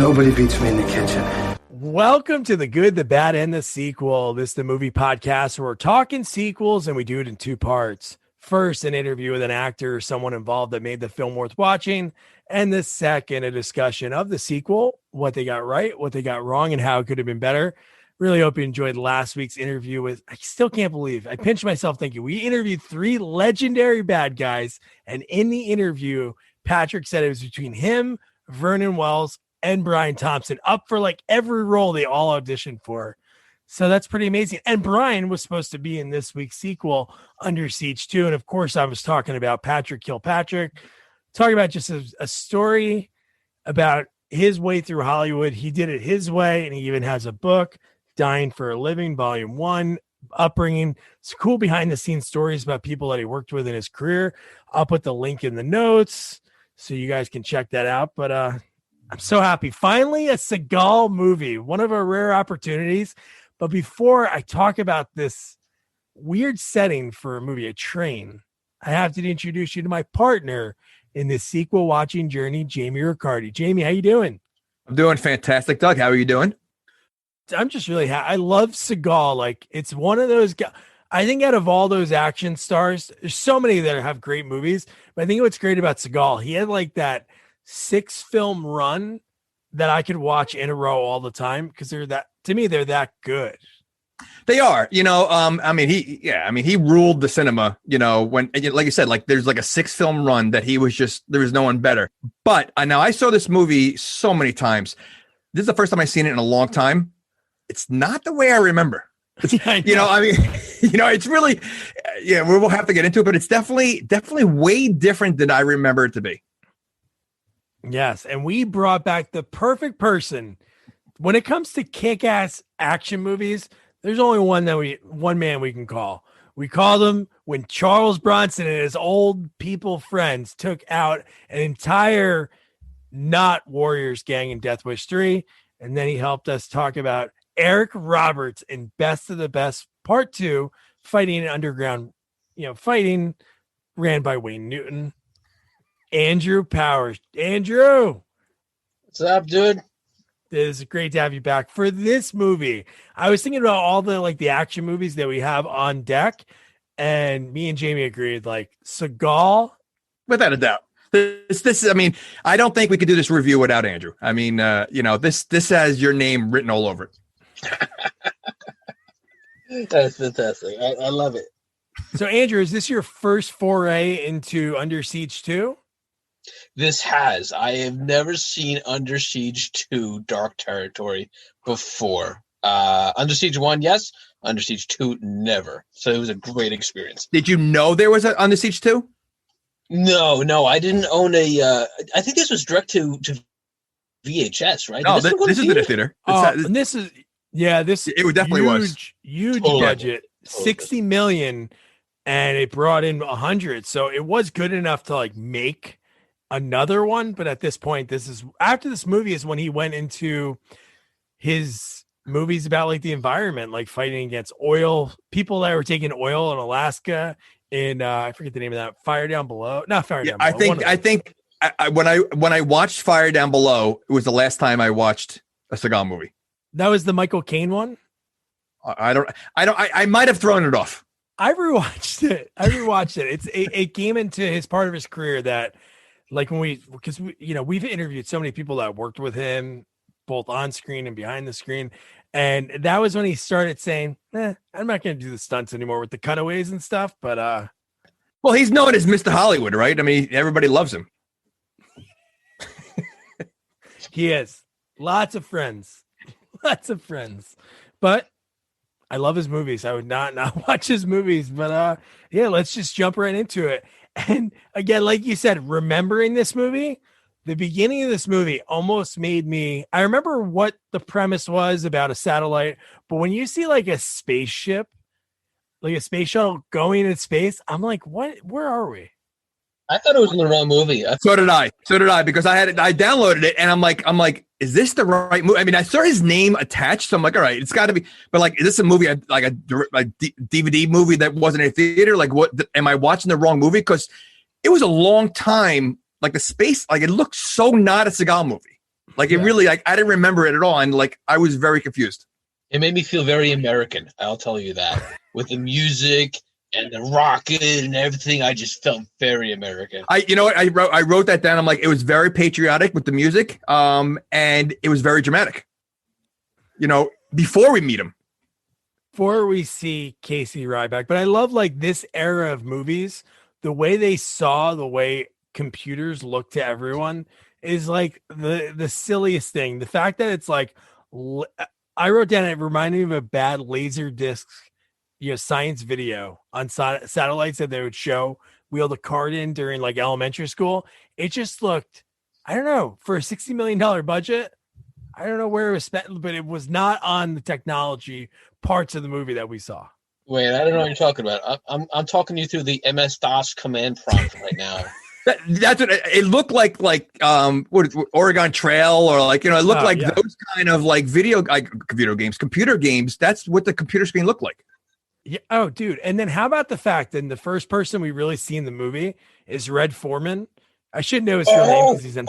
Nobody beats me in the kitchen. Welcome to The Good, the Bad, and the Sequel. This is the movie podcast where we're talking sequels and we do it in two parts. First, an interview with an actor or someone involved that made the film worth watching. And the second, a discussion of the sequel, what they got right, what they got wrong, and how it could have been better. Really hope you enjoyed last week's interview with, I still can't believe, I pinched myself thinking, we interviewed three legendary bad guys. And in the interview, Patrick said it was between him, Vernon Wells, and Brian Thompson, up for like every role they all auditioned for. So that's pretty amazing. And Brian was supposed to be in this week's sequel, Under Siege 2. And of course, I was talking about Patrick Kilpatrick, talking about just a story about his way through Hollywood. He did it his way, and he even has a book, Dying for a Living, Volume 1, upbringing. It's cool behind-the-scenes stories about people that he worked with in his career. I'll put the link in the notes so you guys can check that out. But I'm so happy. Finally, a Seagal movie, one of our rare opportunities. But before I talk about this weird setting for a movie, a train, I have to introduce you to my partner in this sequel watching journey, Jamie Riccardi. Jamie, how you doing? I'm doing fantastic, Doug. How are you doing? I'm just really happy. I love Seagal. Like, it's one of those guys. I think out of all those action stars, there's so many that have great movies. But I think what's great about Seagal, he had like that 6-film run that I could watch in a row all the time because they're that good. They are, he ruled the cinema, when, like you said, like there's like a 6-film run that there was no one better. But now I saw this movie so many times. This is the first time I've seen it in a long time. It's not the way I remember. It's really, we'll have to get into it, but it's definitely way different than I remember it to be. Yes, and we brought back the perfect person. When it comes to kick-ass action movies, there's only one man we can call. We called him when Charles Bronson and his old people friends took out an entire not Warriors gang in Death Wish 3, and then he helped us talk about Eric Roberts in Best of the Best Part 2, fighting an underground, fighting ran by Wayne Newton. Andrew Powers. Andrew, what's up, dude? It's great to have you back for this movie. I was thinking about all the action movies that we have on deck, and me and Jamie agreed, like Seagal, without a doubt. This. I mean, I don't think we could do this review without Andrew. I mean, this has your name written all over it. That's fantastic. I love it. So, Andrew, is this your first foray into Under Siege 2? I have never seen Under Siege 2 Dark Territory before. Under Siege 1, yes. Under Siege 2, never. So it was a great experience. Did you know there was an Under Siege 2? No, I didn't own a. I think this was direct to VHS, right? No, this is in a theater. And this is it definitely was huge budget, $60 million, and it brought in 100. So it was good enough to like make another one. But at this point, after this movie is when he went into his movies about like the environment, like fighting against oil, people that were taking oil in Alaska. And I forget the name of that. Fire Down Below. Not Fire Down Below. I think when I watched Fire Down Below, it was the last time I watched a Seagal movie. That was the Michael Caine one. I might have thrown it off. I rewatched it. It came into his part of his career that, like, because we've interviewed so many people that worked with him, both on screen and behind the screen. And that was when he started saying, I'm not going to do the stunts anymore with the cutaways and stuff. But, well, he's known as Mr. Hollywood, right? I mean, everybody loves him. He is. Lots of friends. But I love his movies. I would not watch his movies. But, let's just jump right into it. And again, like you said, remembering this movie, the beginning of this movie almost made me, I remember what the premise was about a satellite, but when you see like a spaceship, like a space shuttle going in space, I'm like, where are we? I thought it was in the wrong movie. So did I, because I downloaded it and I'm like, is this the right movie? I mean, I saw his name attached. So I'm like, all right, it's got to be, but like, is this a movie, like a DVD movie that wasn't in a theater? Like, what, am I watching the wrong movie? Because it was a long time, like the space, like it looked so not a Seagal movie. Like it really, like I didn't remember it at all, and like I was very confused. It made me feel very American. I'll tell you that. With the music and the rocket and everything, I just felt very American. You know what? I wrote that down. I'm like, it was very patriotic with the music, and it was very dramatic. You know, before we meet him, before we see Casey Ryback. But I love like this era of movies, the way they saw the way computers look to everyone is like the silliest thing. The fact that it's like, I wrote down, it reminded me of a bad laser disc, science video on satellites that they would show wheel the card in during like elementary school. It just looked, I don't know, for a $60 million budget, I don't know where it was spent, but it was not on the technology parts of the movie that we saw. Wait, I don't know what you're talking about. I'm talking you through the MS-DOS command prompt right now. That's what it looked like Oregon Trail, or like, it looked like those kind of like computer games. That's what the computer screen looked like. Yeah. Oh, dude. And then how about the fact that the first person we really see in the movie is Red Foreman? I should know his real name because he's in.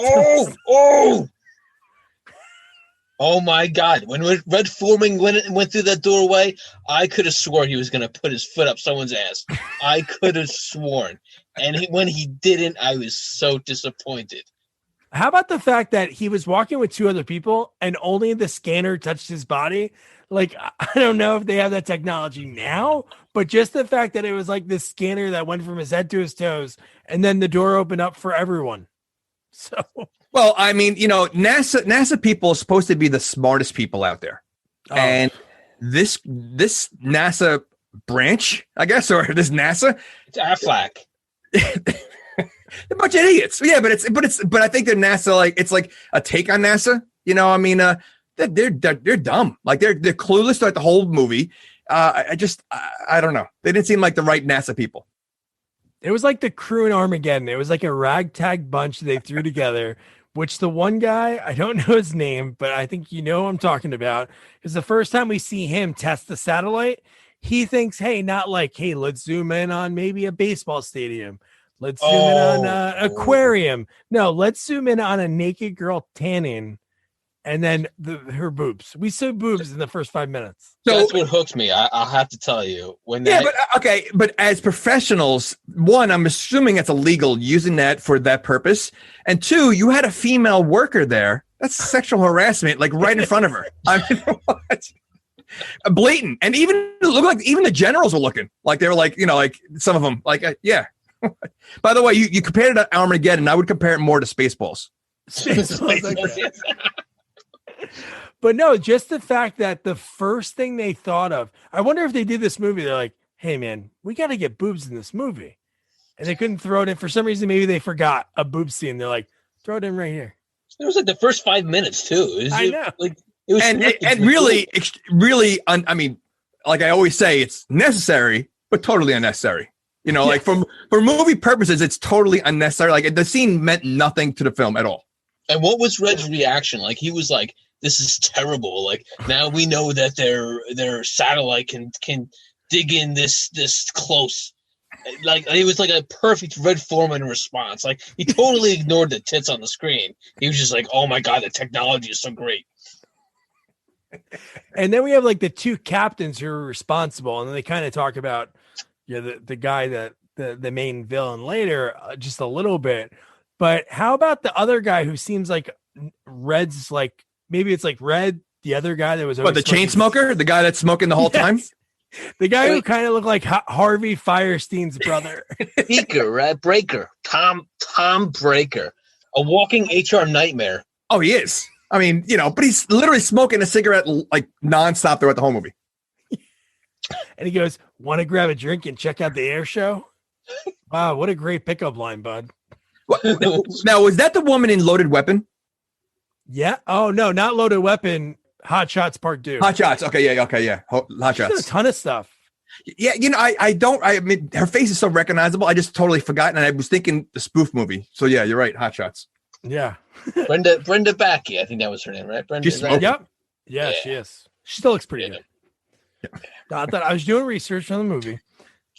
Oh my God! When Red Foreman went through that doorway, I could have sworn he was going to put his foot up someone's ass. I could have sworn. And when he didn't, I was so disappointed. How about the fact that he was walking with two other people and only the scanner touched his body? Like, I don't know if they have that technology now, but just the fact that it was like this scanner that went from his head to his toes, and then the door opened up for everyone. So, well, I mean, NASA people are supposed to be the smartest people out there. Oh. And this NASA branch, I guess, or this NASA, it's Aflac. A bunch of idiots. Yeah, but I think that NASA, like, it's like a take on NASA. I mean, they're dumb. Like they're clueless throughout the whole movie. I don't know. They didn't seem like the right NASA people. It was like the crew in Armageddon. It was like a ragtag bunch they threw together, which the one guy, I don't know his name, but I think what I'm talking about, is the first time we see him test the satellite, he thinks, hey, let's zoom in on maybe a baseball stadium. Let's zoom in on an aquarium. No, let's zoom in on a naked girl tanning and then her boobs. We saw boobs in the first 5 minutes. So that's what hooked me. I'll have to tell you. But as professionals, one, I'm assuming it's illegal using that for that purpose. And two, you had a female worker there. That's sexual harassment, like right in front of her. I mean, what? Blatant. And even it looked like even the generals were looking like they were like, like some of them, like, yeah. By the way, you compared it to Armageddon. I would compare it more to Spaceballs. But no, just the fact that the first thing they thought of, I wonder if they did this movie, they're like, hey man, we got to get boobs in this movie. And they couldn't throw it in. For some reason, maybe they forgot a boob scene. They're like, throw it in right here. It was like the first 5 minutes too. I know. It was really, I mean, like I always say, it's necessary, but totally unnecessary. Like for movie purposes, it's totally unnecessary. Like the scene meant nothing to the film at all. And what was Red's reaction? Like he was like, "This is terrible." Like now we know that their satellite can dig in this close. Like it was like a perfect Red Foreman response. Like he totally ignored the tits on the screen. He was just like, "Oh my God, the technology is so great." And then we have like the two captains who are responsible, and then they kind of talk about the guy that the main villain later just a little bit. But how about the other guy who seems like Red's, like maybe it's like Red, the other guy that was the chain smoker, the guy that's smoking the whole time, the guy who kind of looked like Harvey Firestein's brother. Breaker, Tom Breaker, a walking HR nightmare. Oh, he is. I mean, but he's literally smoking a cigarette like nonstop throughout the whole movie. And he goes, "Want to grab a drink and check out the air show?" Wow, what a great pickup line, bud. Now, was that the woman in Loaded Weapon? Yeah. Oh no, not Loaded Weapon. Hot Shots Part 2. Hot Shots. Okay, yeah. Hot Shots. A ton of stuff. Yeah, I mean, her face is so recognizable. I just totally forgot, and I was thinking the spoof movie. So yeah, you're right. Hot Shots. Yeah. Brenda Backey, I think that was her name, right? Brenda. Yep. Yeah, she is. She still looks pretty good. I thought I was doing research on the movie.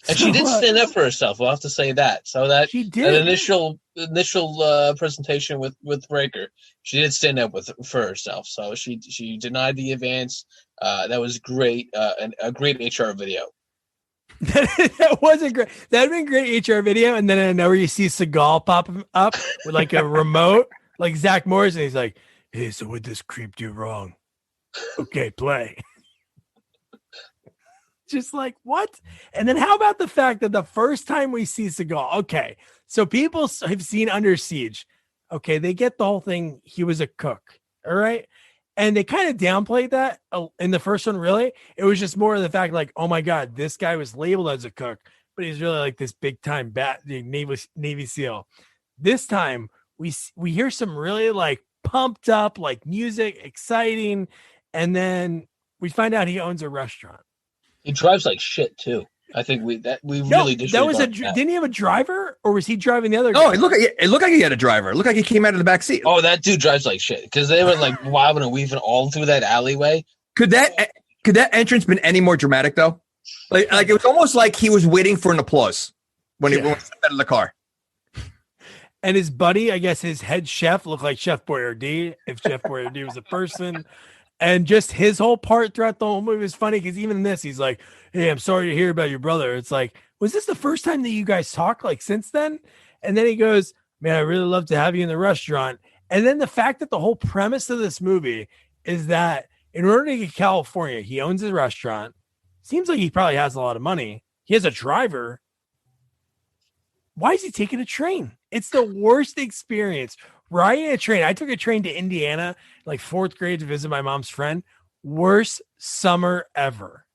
And she did stand up for herself. We'll have to say that. So that she did. An initial presentation with Breaker, she did stand up for herself. So she denied the advance. That was great. A great HR video. That wasn't great. That'd been great HR video. And then I know where you see Seagal pop up with like a remote, like Zach Morris, and he's like, "Hey, so what this creep do wrong? Okay, play." Just like, what? And then how about the fact that the first time we see Seagal, okay, so people have seen Under Siege. Okay, they get the whole thing. He was a cook. All right. And they kind of downplayed that in the first one, really. It was just more of the fact like, oh my God, this guy was labeled as a cook, but he's really like this big time Navy SEAL. This time we hear some really like pumped up like music, exciting. And then we find out he owns a restaurant. He drives like shit too. I think really did. That was didn't he have a driver, or was he driving the other guy? Oh, it looked like he had a driver. It looked like he came out of the back seat. Oh, that dude drives like shit because they were like wobbling and weaving all through that alleyway. Could that entrance been any more dramatic though? Like it was almost like he was waiting for an applause when he stepped out of the car. And his buddy, I guess his head chef, looked like Chef Boyardee, if Chef Boyardee was a person. And just his whole part throughout the whole movie was funny because even in this, he's like, "Hey, I'm sorry to hear about your brother." It's like, was this the first time that you guys talked like since then? And then he goes, "Man, I really love to have you in the restaurant." And then the fact that the whole premise of this movie is that in order to get to California, he owns his restaurant. Seems like he probably has a lot of money. He has a driver. Why is he taking a train? It's the worst experience. Riding a train. I took a train to Indiana, like 4th grade, to visit my mom's friend. Worst summer ever.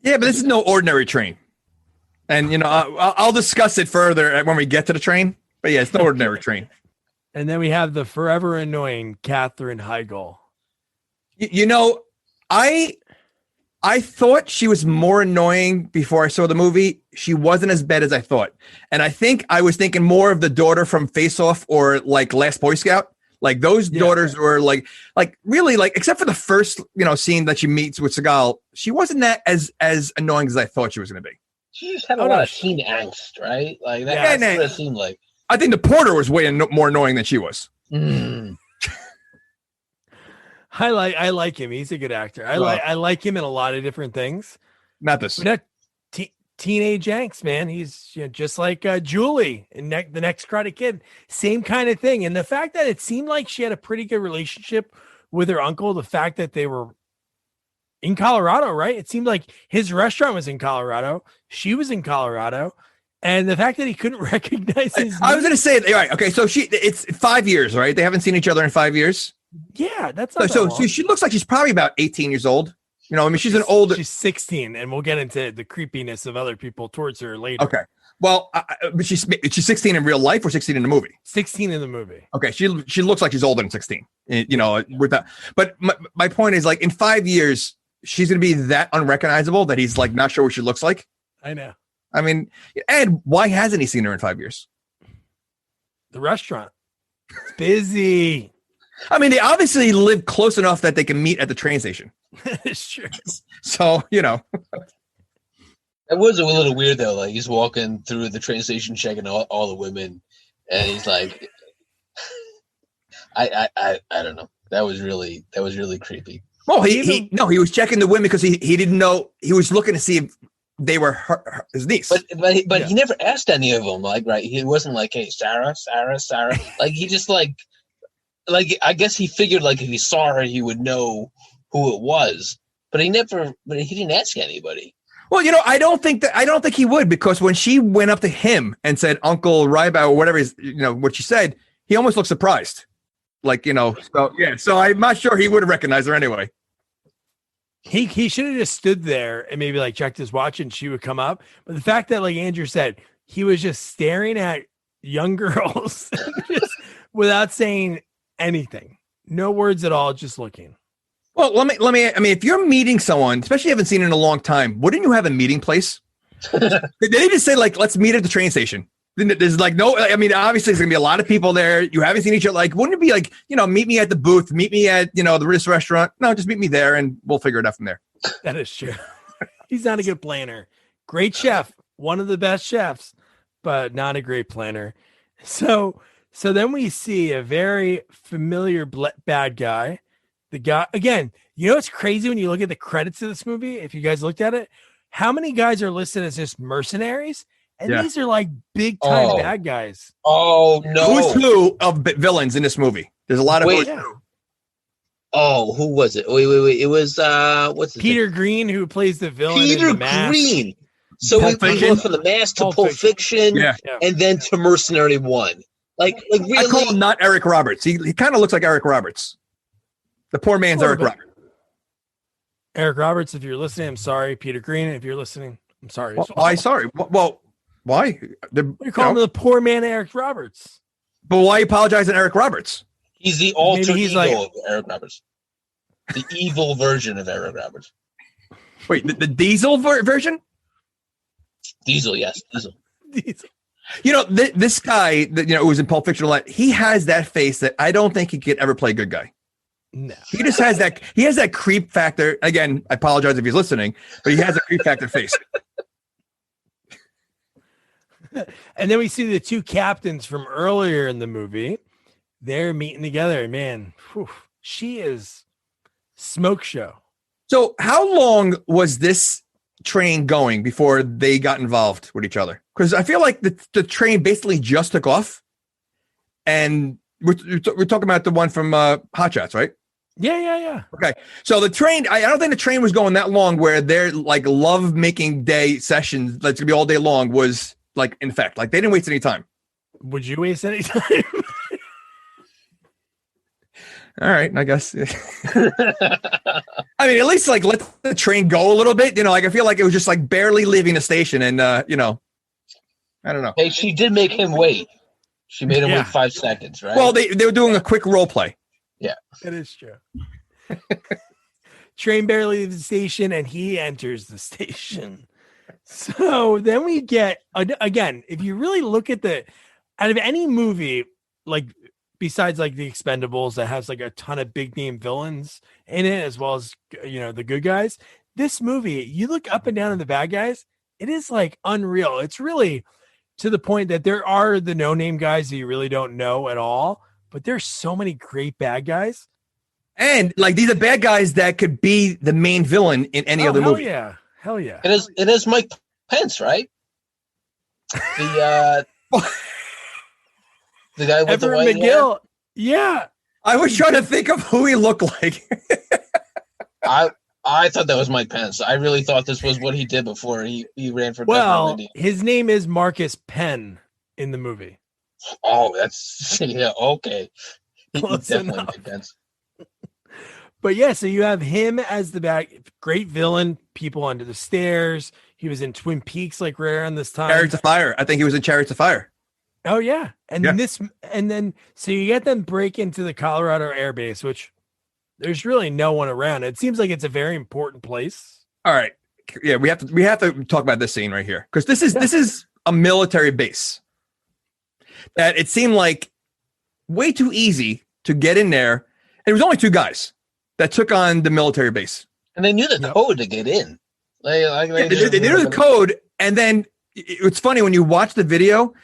Yeah, but this is no ordinary train. And, you know, I'll discuss it further when we get to the train. But yeah, it's no ordinary train. And then we have the forever annoying Katherine Heigl. You know, I thought she was more annoying before I saw the movie. She wasn't as bad as I thought. And I think I was thinking more of the daughter from Face Off or like Last Boy Scout. Like those daughters were like really like, except for the first, scene that she meets with Seagal, she wasn't that as annoying as I thought she was going to be. She just had a lot of teen angst, right? Like that's what it seemed like. I think the porter was way more annoying than she was. Mm. I like him. He's a good actor. I like him in a lot of different things. Not this. But teenage angst, man. He's just like Julie in the Next Karate Kid. Same kind of thing. And the fact that it seemed like she had a pretty good relationship with her uncle, the fact that they were in Colorado, right? It seemed like his restaurant was in Colorado. She was in Colorado. And the fact that he couldn't recognize his I was going to say, all right, okay, so it's 5 years, right? They haven't seen each other in 5 years. Yeah, that's not so she looks like she's probably about 18 years old. She's an older. She's 16, and we'll get into the creepiness of other people towards her later. Okay. Well, but she's 16 in real life or 16 in the movie? 16 in the movie. Okay. She looks like she's older than 16, with that. But my point is, like, in 5 years, she's going to be that unrecognizable that he's like not sure what she looks like. I know. I mean, Ed, why hasn't he seen her in 5 years? The restaurant. It's busy. I mean, they obviously live close enough that they can meet at the train station. It's true. So, It was a little weird though. Like he's walking through the train station, checking all the women, and he's like, I don't know. That was really creepy. Well, he was checking the women because he didn't know. He was looking to see if they were his niece. But he never asked any of them. Like, right? He wasn't like, "Hey, Sarah." Like he just like I guess he figured like if he saw her, he would know who it was. But he didn't ask anybody. Well, I don't think he would, because when she went up to him and said Uncle Ryback or whatever what she said, he almost looked surprised. Like, so I'm not sure he would have recognized her anyway. He should have just stood there and maybe like checked his watch and she would come up. But the fact that, like Andrew said, he was just staring at young girls just without saying anything, no words at all, just looking. Well, let me. I mean, if you're meeting someone, especially you haven't seen in a long time, wouldn't you have a meeting place? Did they just say like, let's meet at the train station? There's like no. I mean, obviously there's gonna be a lot of people there. You haven't seen each other. Like, wouldn't it be like, meet me at the booth, meet me at the restaurant? No, just meet me there, and we'll figure it out from there. That is true. He's not a good planner. Great chef, one of the best chefs, but not a great planner. So then we see a very familiar bad guy. The guy, again, you know, it's crazy when you look at the credits of this movie. If you guys looked at it, how many guys are listed as just mercenaries? And these are like big time bad guys. Oh, no. Who's who of villains in this movie? There's a lot of who's who. Oh, who was it? Wait. It was what's his Peter name? Green, who plays the villain. Peter in the Mask. Green. So we went from the Mask to Pulp Fiction, and then to Mercenary 1. Like really? I call him not Eric Roberts. He kind of looks like Eric Roberts. The poor man's Eric Roberts. Eric Roberts, if you're listening, I'm sorry. Peter Green, if you're listening, I'm sorry. Why? Sorry. Well, why? You call him the poor man Eric Roberts. But why apologize to Eric Roberts? He's the alter ego of Eric Roberts. The evil version of Eric Roberts. Wait, the Diesel version? Diesel, yes. Diesel. You know, this guy that, you know, who was in Pulp Fiction a lot, he has that face that I don't think he could ever play good guy. No. He just has that. He has that creep factor. Again, I apologize if he's listening, but he has a creep factor face. And then we see the two captains from earlier in the movie. They're meeting together. Man, she is smoke show. So how long was this train going before they got involved with each other? Because I feel like the train basically just took off. And we're talking about the one from Hot Shots, right? Yeah. Okay. So the train, I don't think the train was going that long where their like love making day sessions that's gonna be all day long was like in effect. Like they didn't waste any time. Would you waste any time? All right, I guess. I mean, at least like let the train go a little bit. You know, like I feel like it was just like barely leaving the station, and you know, I don't know. Hey, she did make him wait. She made him wait 5 seconds, right? Well, they were doing a quick role play. Yeah, that is true. Train barely leaves the station, and he enters the station. So then we get again. If you really look at out of any movie, like besides like the Expendables that has like a ton of big name villains in it, as well as, you know, the good guys, this movie, you look up and down at the bad guys, it is like unreal. It's really to the point that there are the no name guys that you really don't know at all, but there's so many great bad guys. And like these are bad guys that could be the main villain in any other movie. Hell yeah. It is Mike Pence, right? The the guy with Everett the white McGill. hair? Yeah. I was trying to think of who he looked like. I thought that was Mike Pence. I really thought this was what he did before he ran for president. His name is Marcus Penn in the movie. Oh, that's okay. Close Definitely enough. Mike Pence. But yeah, so you have him as the great villain, People Under the Stairs. He was in Twin Peaks like right around this time. Chariots of Fire. I think he was in Chariots of Fire. Oh yeah. And then so you get them break into the Colorado Air Base, which there's really no one around. It seems like it's a very important place. All right. Yeah, we have to talk about this scene right here. Because this is a military base. That it seemed like way too easy to get in there. And it was only two guys that took on the military base. And they knew the code to get in. They knew the code, and then it's funny when you watch the video.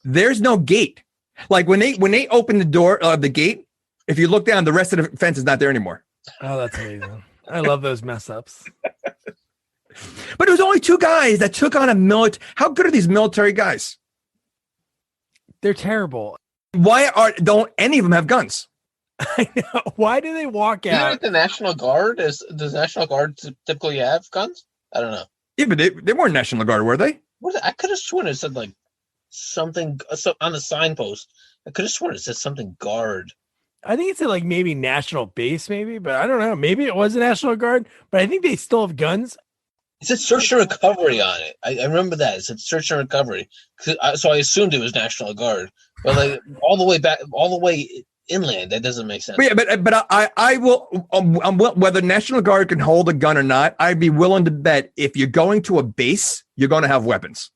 There's no gate. Like when they open the door of the gate, if you look down, the rest of the fence is not there anymore. Oh, that's amazing. I love those mess ups. But it was only two guys that took on a military. How good are these military guys? They're terrible. Why don't any of them have guns? I know. Why do they walk Isn't out? it the National Guard? Does National Guard typically have guns? I don't know. Yeah, but they weren't National Guard, were they? I could have sworn it said like something on the signpost. I could have sworn it said something guard. I think it's like maybe National Base, maybe, but I don't know. Maybe it was a National Guard, but I think they still have guns. It said search and recovery on it. I remember that. It said search and recovery. So I assumed it was National Guard. But like all the way inland, that doesn't make sense. But I will whether National Guard can hold a gun or not. I'd be willing to bet if you're going to a base, you're going to have weapons.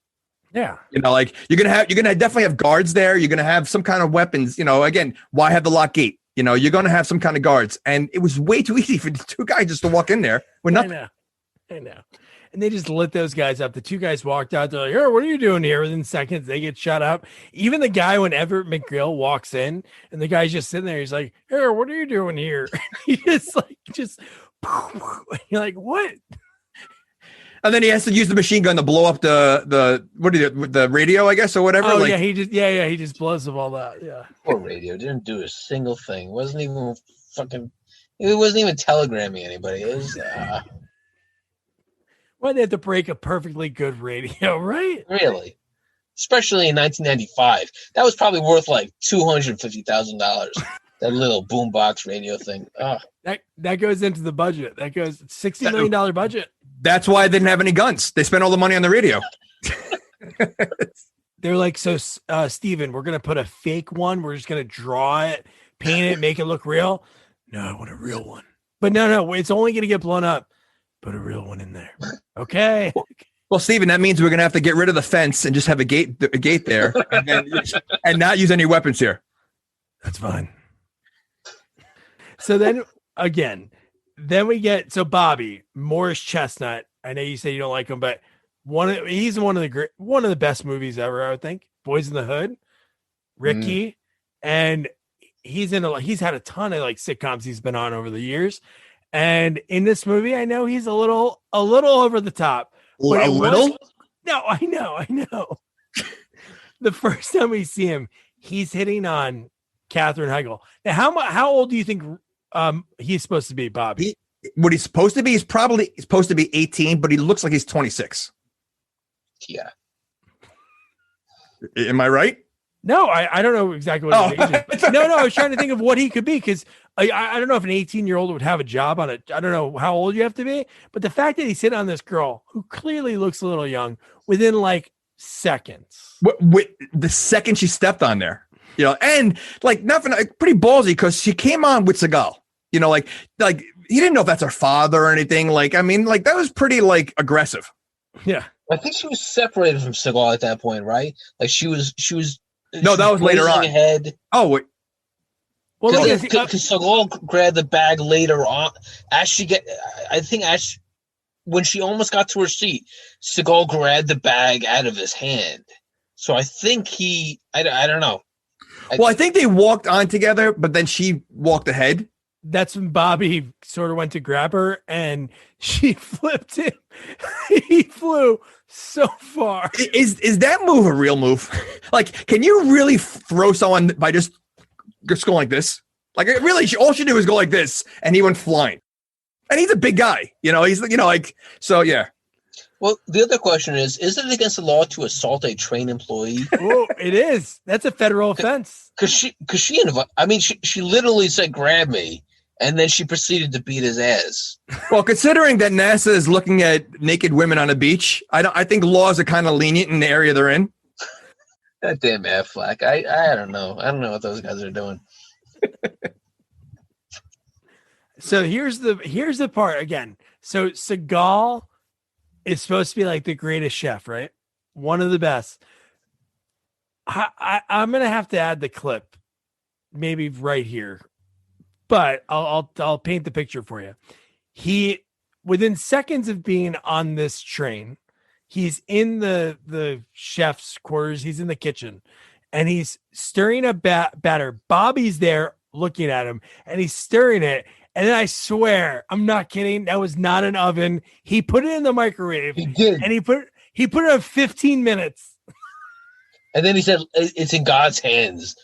Yeah, you know, like you're gonna definitely have guards there. You're gonna have some kind of weapons. You know, again, why have the lock gate? You know, you're gonna have some kind of guards, and it was way too easy for the two guys just to walk in there with nothing. I know. and they just lit those guys up. The two guys walked out. They're like, "Oh, what are you doing here?" Within seconds, they get shut up. Even the guy, when Everett McGill walks in, and the guy's just sitting there, he's like, "Hey, what are you doing here?" He just you're like, what? And then he has to use the machine gun to blow up the radio, I guess, or whatever. Oh, yeah, he just blows up all that. Yeah. Poor radio didn't do a single thing. It wasn't even telegramming anybody. It was Why'd they have to break a perfectly good radio, right? Really? Especially in 1995. That was probably worth like $250,000. That little boombox radio thing. That goes into the budget. That goes $60 million budget. That's why they didn't have any guns. They spent all the money on the radio. They're like, so Steven, we're going to put a fake one. We're just going to draw it, paint it, make it look real. No, I want a real one. But no, it's only going to get blown up. Put a real one in there. Okay. Well, Steven, that means we're going to have to get rid of the fence and just have a gate there and not use any weapons here. That's fine. So then we get Bobby Morris Chestnut. I know you say you don't like him, but he's one of the best movies ever. I would think Boys in the Hood, Ricky, and he's had a ton of like sitcoms he's been on over the years. And in this movie, I know he's a little over the top. A little? No, I know. The first time we see him, he's hitting on Katherine Heigl. Now, how old do you think he's supposed to be, Bobby? What he's supposed to be is probably supposed to be 18, but he looks like he's 26. Yeah. Am I right? No, I don't know exactly what his age is. No, I was trying to think of what he could be, because I don't know if an 18-year-old would have a job on it. I don't know how old you have to be, but the fact that he's hitting on this girl who clearly looks a little young within like seconds. With the second she stepped on there, and like nothing, like, pretty ballsy, because she came on with Seagal. Like he didn't know if that's her father or anything. Like, I mean, like that was pretty like aggressive. Yeah, I think she was separated from Seagal at that point, right? Like she was. No, that was later on. Ahead. Oh, wait. Well, because Seagal grabbed the bag later on. When she almost got to her seat, Seagal grabbed the bag out of his hand. So I think I don't know. I think they walked on together, but then she walked ahead. That's when Bobby sort of went to grab her and she flipped him. He flew so far. Is that move a real move? Like, can you really throw someone by just going like this? Like, really, all she did was go like this, and he went flying. And he's a big guy, he's so yeah. Well, the other question is it against the law to assault a train employee? Oh, it is. That's a federal offense. Because she literally said, "Grab me." And then she proceeded to beat his ass. Well, considering that NASA is looking at naked women on a beach, I think laws are kind of lenient in the area they're in. That damn Affleck. I don't know. I don't know what those guys are doing. So here's the part again. So Seagal is supposed to be like the greatest chef, right? One of the best. I'm gonna have to add the clip, maybe right here. But I'll paint the picture for you. He, within seconds of being on this train, he's in the chef's quarters. He's in the kitchen, and he's stirring a batter. Bobby's there looking at him, and he's stirring it. And then I swear, I'm not kidding. That was not an oven. He put it in the microwave. He did, and he put it on 15 minutes. And then he said, "It's in God's hands."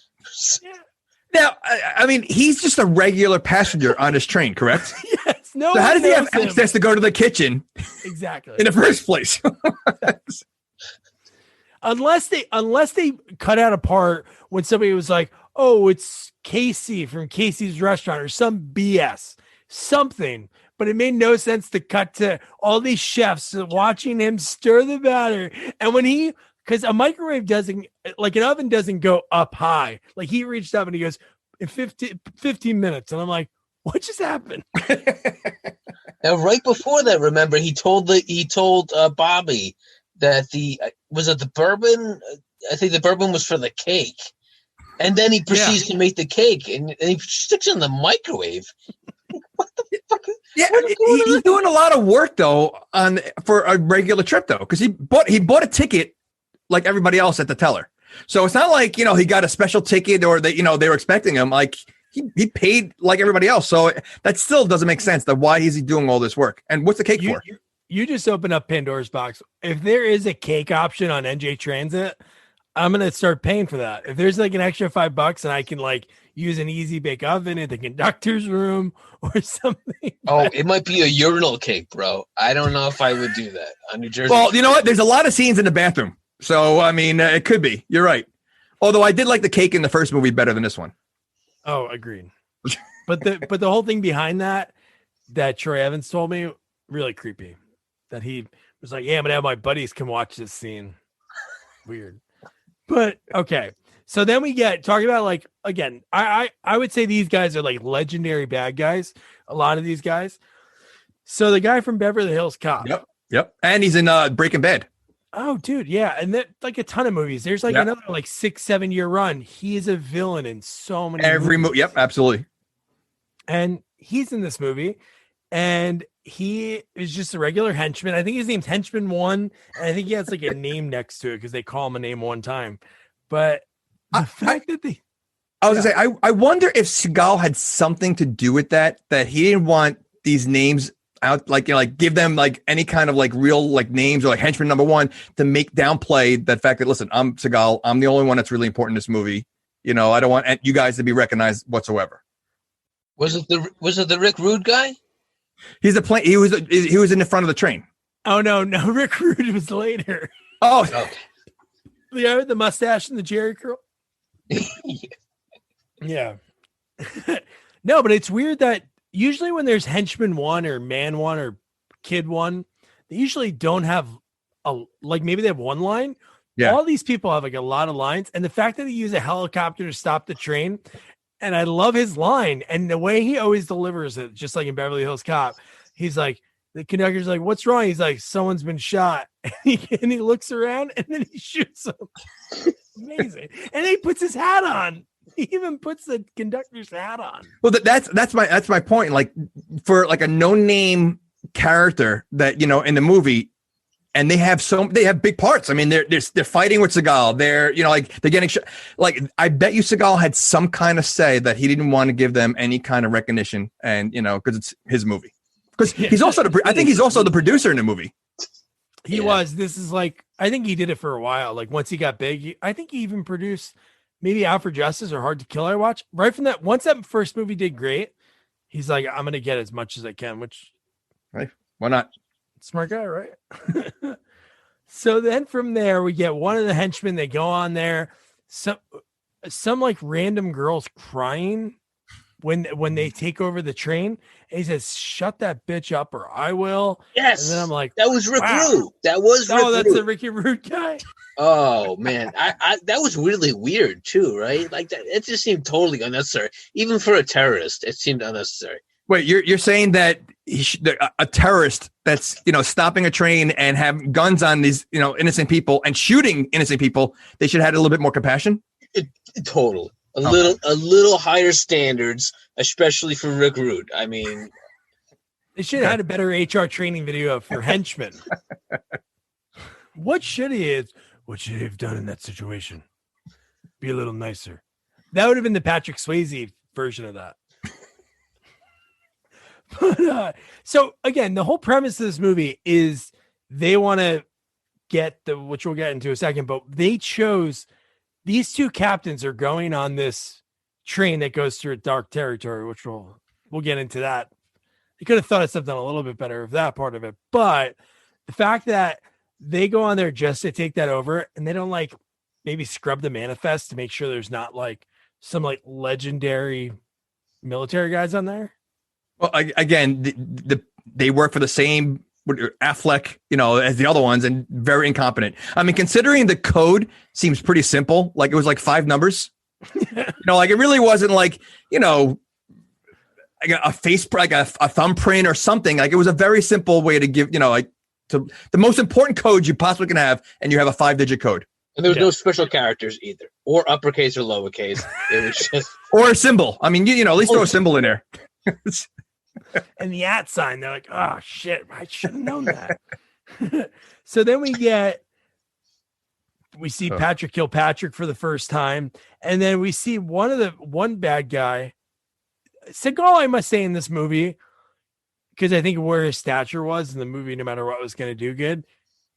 Yeah. Now, I mean, he's just a regular passenger on his train, correct? Yes. No. So how does he have access to go to the kitchen? Exactly. In the first place. Unless they cut out a part when somebody was like, "Oh, it's Casey from Casey's Restaurant," or some BS, something. But it made no sense to cut to all these chefs watching him stir the batter, and when because a microwave doesn't, like an oven doesn't go up high. Like he reached up and he goes, in 15 minutes. And I'm like, what just happened? Now, right before that, remember, he told Bobby that was it the bourbon? I think the bourbon was for the cake. And then he proceeds to make the cake and he sticks it in the microwave. What the fuck Yeah, he's doing a lot of work though for a regular trip though, because he bought a ticket like everybody else at the teller. So it's not like, he got a special ticket or they were expecting him. Like he paid like everybody else. So that still doesn't make sense. That why is he doing all this work? And what's the cake for? You just open up Pandora's box. If there is a cake option on NJ Transit, I'm going to start paying for that. If there's like an extra $5 and I can like use an easy bake oven in the conductor's room or something. Oh, it might be a urinal cake, bro. I don't know if I would do that on New Jersey. Well, you know what? There's a lot of scenes in the bathroom. So, I mean, it could be. You're right. Although I did like the cake in the first movie better than this one. Oh, agreed. But the whole thing behind that Troy Evans told me, really creepy. That he was like, yeah, I'm going to have my buddies come watch this scene. Weird. But okay. So then we get talking about like, again, I would say these guys are like legendary bad guys. A lot of these guys. So the guy from Beverly Hills Cop. Yep. And he's in Breaking Bad. Oh, dude. Yeah. And that like a ton of movies. There's like another like 6-7 year run. He is a villain in so many every movie. Yep. Absolutely. And he's in this movie and he is just a regular henchman. I think his name's Henchman 1. And I think he has like a name next to it because they call him a name one time. But the fact that I was gonna say, I wonder if Seagal had something to do with that he didn't want these names out, like, like give them like any kind of like real like names or like henchman number 1 to make downplay that fact that, listen, I'm Seagal. I'm the only one that's really important in this movie. I don't want you guys to be recognized whatsoever. Was it the Rick Rude guy? He's a plane. He was in the front of the train. Oh no, Rick Rude was later. Oh, okay. The guy with the mustache and the Jerry curl. Yeah. No, but it's weird that usually when there's henchman 1 or man 1 or kid 1, they usually don't have maybe they have one line. Yeah. All these people have like a lot of lines, and the fact that they use a helicopter to stop the train. And I love his line and the way he always delivers it, just like in Beverly Hills Cop. He's like, the conductor's like, what's wrong? He's like, someone's been shot. And he looks around and then he shoots him. Amazing. And then he puts his hat on. He even puts the conductor's hat on. Well, that's my point. Like for like a no-name character that, in the movie, and they have big parts. I mean, they're fighting with Seagal. They're, like they're getting like, I bet you Seagal had some kind of say that he didn't want to give them any kind of recognition. And, because it's his movie, because he's also I think he's also the producer in the movie. He was. This is like, I think he did it for a while. Like once he got big, I think he even produced maybe Out for Justice or Hard to Kill. I watched right from that. Once that first movie did great, he's like, I'm going to get as much as I can, which right. Why not? Smart guy, right? So then from there, we get one of the henchmen. They go on there. Some like random girls crying when they take over the train. And he says, shut that bitch up or I will. Yes. And then I'm like, that was Rick Rude. That was Rick Rude. That's the Ricky Rude guy. Oh man. I that was really weird too, right? Like that, it just seemed totally unnecessary. Even for a terrorist, it seemed unnecessary. Wait, you're saying that a terrorist that's stopping a train and having guns on these innocent people and shooting innocent people, they should have had a little bit more compassion? Totally, a little higher standards, especially for Rick Rude. I mean, they should have had a better HR training video for henchmen. What should he have done in that situation? Be a little nicer. That would have been the Patrick Swayze version of that. But so again, the whole premise of this movie is they want to get which we'll get into in a second, but they chose these two captains are going on this train that goes through a dark territory, which we'll get into that. You could have thought of something a little bit better of that part of it, but the fact that they go on there just to take that over and they don't like maybe scrub the manifest to make sure there's not like some like legendary military guys on there. Well, again, they work for the same Affleck, as the other ones, and very incompetent. I mean, considering the code seems pretty simple, like it was like 5 numbers. Like it really wasn't like like a face, like a thumbprint or something. Like it was a very simple way to give, like to the most important code you possibly can have, and you have a 5-digit code. And there was no special characters either, or uppercase or lowercase. It was just or a symbol. I mean, at least throw a symbol in there. and the @ sign. They're like, oh shit, I should have known that. So then we see Patrick kill Patrick for the first time, and then we see one bad guy, Seagal, I must say, in this movie, because I think where his stature was in the movie, no matter what was going to do good,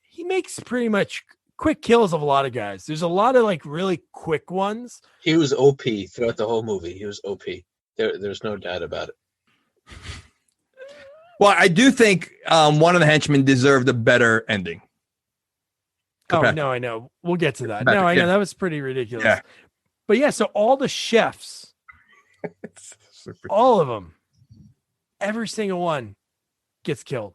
he makes pretty much quick kills of a lot of guys. There's a lot of like really quick ones. He was OP throughout the whole movie. He was OP. There's no doubt about it. Well, I do think one of the henchmen deserved a better ending. No, I know. We'll get to that. No, I know that was pretty ridiculous. Yeah. But yeah, so all the chefs, all of them, every single one gets killed.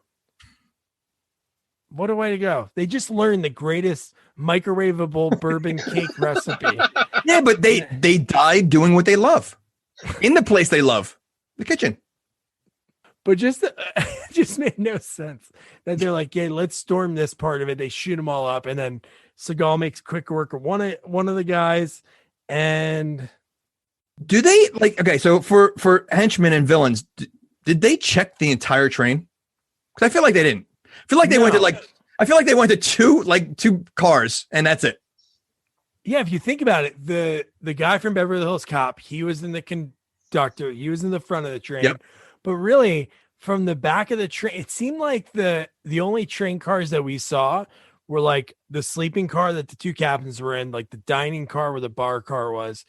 What a way to go. They just learned the greatest microwavable bourbon cake recipe. Yeah, but they died doing what they love in the place they love, the kitchen. But just made no sense that they're like, "Yeah, let's storm this part of it." They shoot them all up, and then Seagal makes quick work of one of the guys. And do they like? Okay, so for henchmen and villains, did they check the entire train? Because I feel like they didn't. I feel like they went to two cars, and that's it. Yeah, if you think about it, the guy from Beverly Hills Cop, he was in the conductor, he was in the front of the train. Yep. But really, from the back of the train, it seemed like the only train cars that we saw were like the sleeping car that the two captains were in, like the dining car where the bar car was,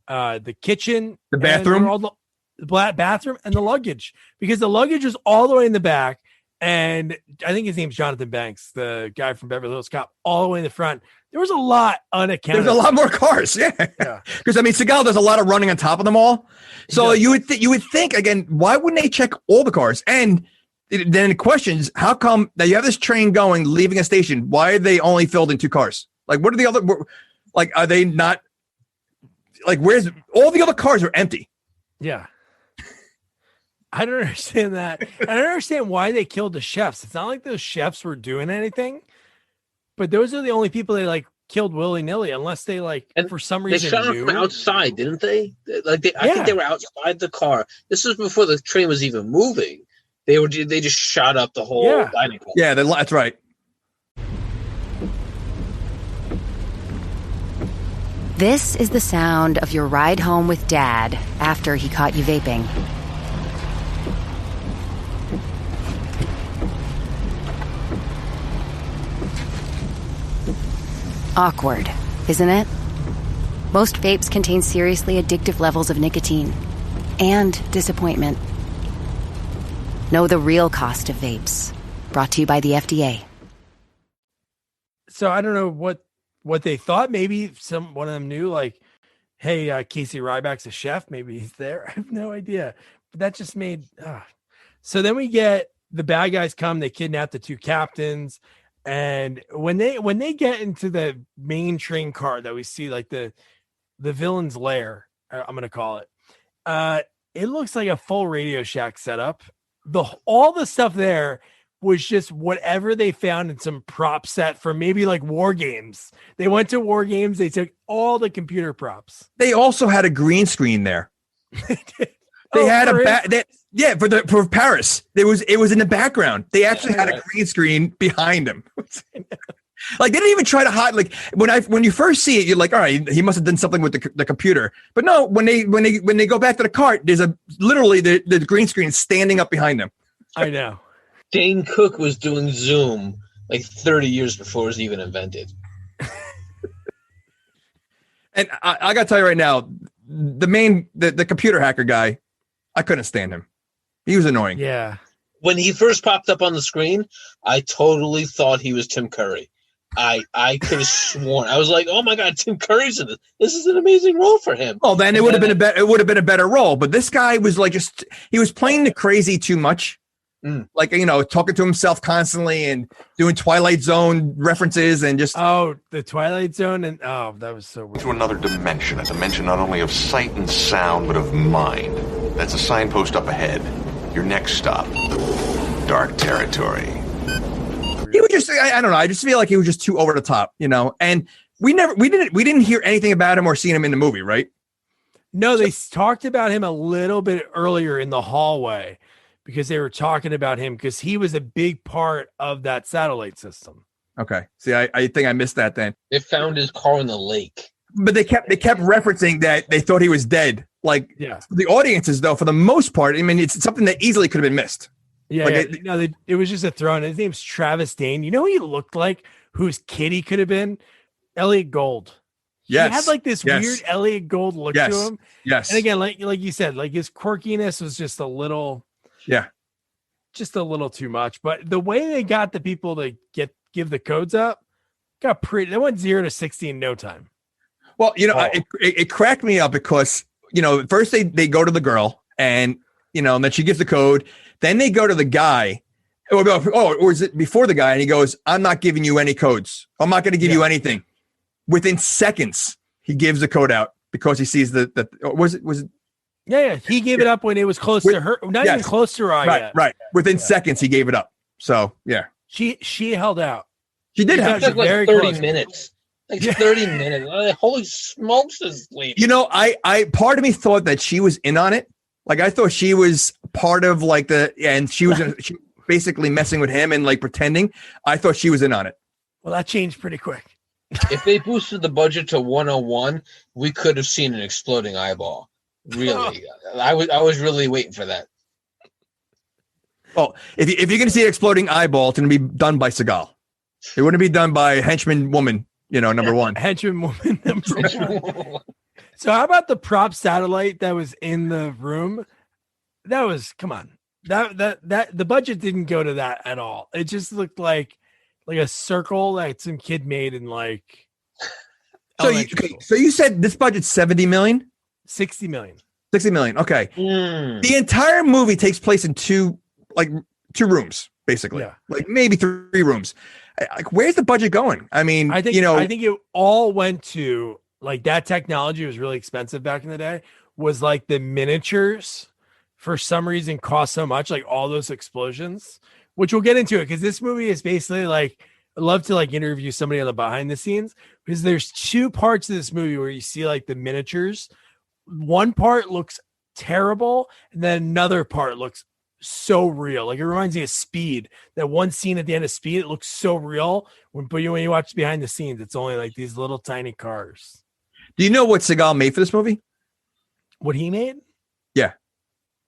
the kitchen, the bathroom, the bathroom, and the luggage, because the luggage was all the way in the back. And I think his name's Jonathan Banks, the guy from Beverly Hills Cop, all the way in the front. There was a lot unaccounted. There's a lot more cars, yeah. Because I mean, Seagal does a lot of running on top of them all. So you would think again, why wouldn't they check all the cars? And then the questions: how come that you have this train going, leaving a station? Why are they only filled in two cars? Like, what are the other? Like, are they not? Like, where's all the other cars are empty? Yeah. I don't understand that. I don't understand why they killed the chefs. It's not like those chefs were doing anything, but those are the only people they like killed willy-nilly, unless they like, and for some reason they shot them outside, didn't they? I think they were outside the car. This was before the train was even moving. They just shot up the whole dining hall. Yeah, that's right. This is the sound of your ride home with Dad after he caught you vaping. Awkward, isn't it? Most vapes contain seriously addictive levels of nicotine and disappointment. Know the real cost of vapes. Brought to you by the FDA. So I don't know what they thought. Maybe one of them knew, like, hey, Casey Ryback's a chef. Maybe he's there. I have no idea. But that just made... So then we get the bad guys come. They kidnap the two captains. And when they get into the main train car that we see, like the villain's lair, I'm going to call it, it looks like a full Radio Shack setup. All the stuff there was just whatever they found in some prop set from maybe like War Games. They went to War Games. They took all the computer props. They also had a green screen there. They had for Paris. It was in the background. They actually had a green screen behind them. Like, they didn't even try to hide. Like, when you first see it, you're like, all right, he must have done something with the computer. But no, when they go back to the cart, there's literally the green screen standing up behind them. I know. Dane Cook was doing Zoom like 30 years before it was even invented. And I got to tell you right now, the computer hacker guy, I couldn't stand him. He was annoying. Yeah. When he first popped up on the screen, I totally thought he was Tim Curry. I could have sworn. I was like, "Oh my God, Tim Curry's in this. This is an amazing role for him." Oh, then it would have been a better role. But this guy was like, he was playing the crazy too much. Like, talking to himself constantly and doing Twilight Zone references and just the Twilight Zone, and that was so weird. To another dimension, a dimension not only of sight and sound but of mind. That's a signpost up ahead. Your next stop, dark territory. He would just, I don't know. I just feel like he was just too over the top, And we didn't hear anything about him or seen him in the movie, right? No, they talked about him a little bit earlier in the hallway, because they were talking about him because he was a big part of that satellite system. Okay. See, I think I missed that then. They found his car in the lake. But they kept referencing that they thought he was dead. Like, yeah, the audiences, though, for the most part, I mean, it's something that easily could have been missed. Yeah, like yeah. It was just a throw. His name's Travis Dane. You know who he looked like? Whose kid he could have been? Elliot Gould. Yes. He had like this weird Elliot Gould look to him. Yes. And again, like you said, like his quirkiness was just a little, just a little too much. But the way they got the people to give the codes up, they went 0 to 60 in no time. Well, it cracked me up because, first they go to the girl and, and then she gives the code. Then they go to the guy. Or is it before the guy? And he goes, I'm not giving you any codes. I'm not going to give you anything. Within seconds, he gives the code out because he sees was it? Yeah. He gave it up when it was close to her. Not even close to her yet. Right. Within seconds, he gave it up. So, yeah. She held out. She did have like very 30 minutes. Like 30 minutes. Like, holy smokes, this lady. I part of me thought that she was in on it. Like, I thought she was part of and she was she basically messing with him and like pretending. I thought she was in on it. Well, that changed pretty quick. If they boosted the budget to 101, we could have seen an exploding eyeball. Really. I was really waiting for that. Well, if you're going to see an exploding eyeball, it's going to be done by Seagal. It wouldn't be done by henchman woman, number one. Henchman woman number one. So how about the prop satellite that was in the room? That was, come on. That the budget didn't go to that at all. It just looked like a circle that some kid made in like. So you said this budget's 70 million? 60 million. 60 million. Okay. The entire movie takes place in two rooms, basically. Yeah. Like maybe 3 rooms. Like, where's the budget going? I mean, I think it all went to like that technology was really expensive back in the day. Was like the miniatures for some reason cost so much, like all those explosions, which we'll get into it because this movie is basically like, I'd love to like interview somebody on the behind the scenes because there's 2 parts of this movie where you see like the miniatures. One part looks terrible, and then another part looks so real. Like it reminds me of Speed. That one scene at the end of Speed, it looks so real. When you watch behind the scenes, it's only like these little tiny cars. Do you know what Seagal made for this movie? What he made? Yeah.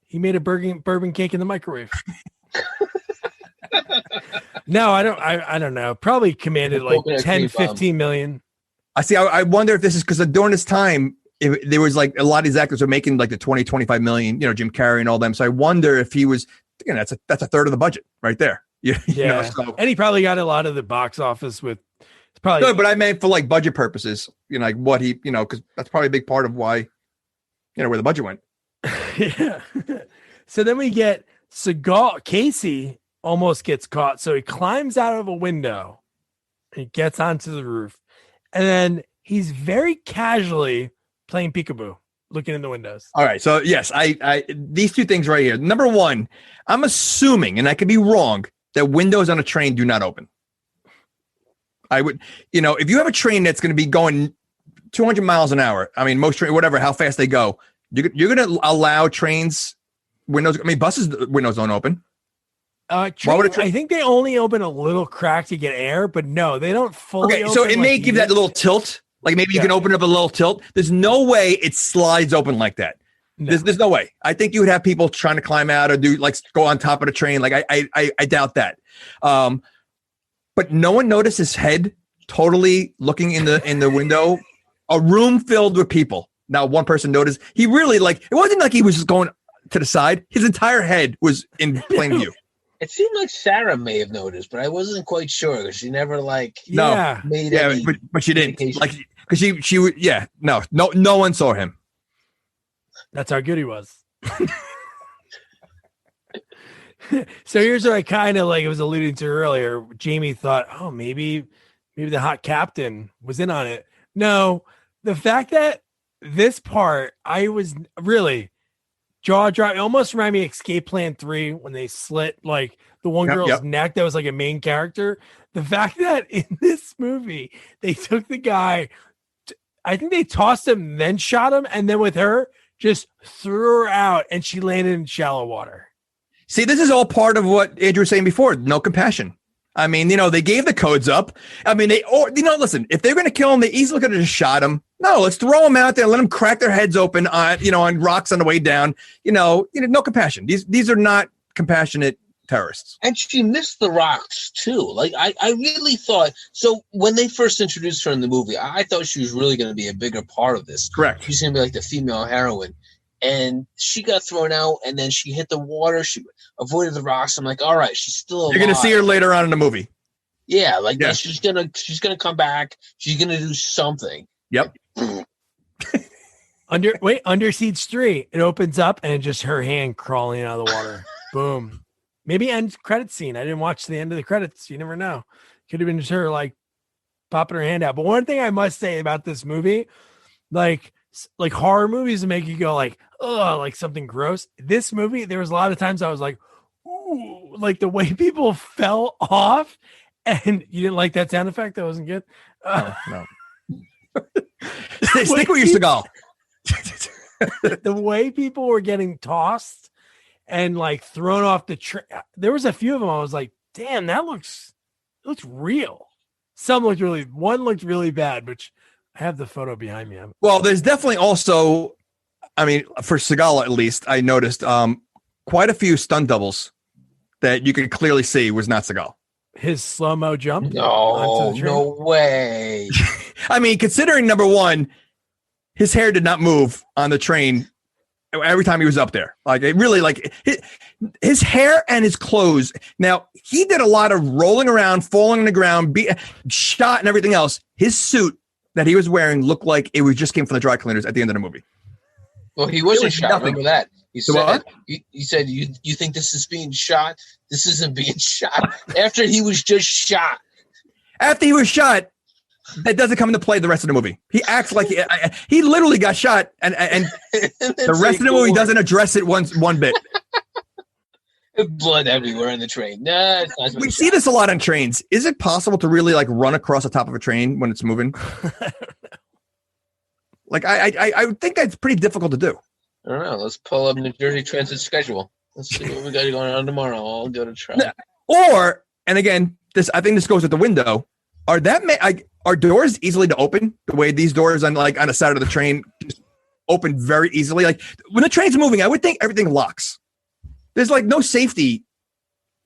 He made a bourbon cake in the microwave. No, I don't know. Probably commanded like 10, 15 million. I see. I wonder if this is because during this time, there was like a lot of these actors were making like the 20, 25 million, Jim Carrey and all them. So I wonder if he was, that's a third of the budget right there. Yeah. And he probably got a lot of the box office with probably. No, but I meant for like budget purposes, like what he, because that's probably a big part of why, where the budget went. Yeah. So then we get Seagal. Casey almost gets caught. So he climbs out of a window. He gets onto the roof. And then he's very casually playing peekaboo, looking in the windows. All right. So yes, I these 2 things right here. Number one, I'm assuming, and I could be wrong, that windows on a train do not open. I would, if you have a train that's going to be going 200 miles an hour, I mean, most train, whatever, how fast they go, you're going to allow trains windows. I mean, buses windows don't open. I think they only open a little crack to get air, but no, they don't fully. Okay, so it may give that little tilt. Like maybe you can open up a little tilt. There's no way it slides open like that. No. There's no way. I think you would have people trying to climb out or do like go on top of the train. Like I doubt that. But no one noticed his head totally looking in the window. A room filled with people. Now one person noticed. He really it wasn't like he was just going to the side. His entire head was in plain view. It seemed like Sarah may have noticed, but I wasn't quite sure because she never made any. But she didn't because she would. Yeah, no one saw him. That's how good he was. So here's what I kind of like. It was alluding to earlier. Jamie thought, oh, maybe the hot captain was in on it. No, the fact that this part, I was really jaw drop. It almost reminded me of Escape Plan 3 when they slit like the one girl's neck that was like a main character. The fact that in this movie they took the guy, I think they tossed him, then shot him, and then with her just threw her out, and she landed in shallow water. See, this is all part of what Andrew was saying before. No compassion. I mean, they gave the codes up. I mean, listen, if they're going to kill him, they easily could have just shot him. No, let's throw them out there and let them crack their heads open on rocks on the way down. No compassion. These are not compassionate terrorists. And she missed the rocks too. Like I really thought. So when they first introduced her in the movie, I thought she was really going to be a bigger part of this. Correct. She's going to be like the female heroine. And she got thrown out, and then she hit the water. She avoided the rocks. I'm like, all right, she's still alive. You're going to see her later on in the movie. Yeah, she's gonna come back. She's gonna do something. Yep. Under Siege 3, it opens up and it's just her hand crawling out of the water. Boom. Maybe end credit scene. I didn't watch the end of the credits. You never know. Could have been just her like popping her hand out. But one thing I must say about this movie, like horror movies make you go like, oh, like something gross. This movie, there was a lot of times I was like, ooh, like the way people fell off. And you didn't like that sound effect? That wasn't good. No. Stick with your Seagal. The way people were getting tossed and like thrown off the train. There was a few of them. I was like, damn, that looks real. One looked really bad, which I have the photo behind me. Well, there's definitely also, I mean, for Seagal at least, I noticed quite a few stunt doubles that you could clearly see was not Seagal. His slow-mo jump? No way. I mean, considering number one, his hair did not move on the train every time he was up there. Like it really, like his hair and his clothes. Now he did a lot of rolling around, falling on the ground, shot and everything else. His suit that he was wearing looked like it just came from the dry cleaners at the end of the movie. Well, he wasn't shot. Nothing. Remember that? He So said, what? you said, you think this is being shot? This isn't being shot. After he was just shot. After he was shot, that doesn't come into play the rest of the movie. He acts like he literally got shot, and the rest of the movie doesn't address it one bit. Blood everywhere in the train. Nah, it's not We see this a lot on trains. Is it possible to really like run across the top of a train when it's moving? Like I would think that's pretty difficult to do. I don't know. Let's pull up New Jersey Transit schedule. Let's see what we got going on tomorrow. I'll go to try. Or, and again, I think this goes with the window. Are doors easily to open the way these doors on a side of the train just open very easily? Like when the train's moving, I would think everything locks. There's like no safety.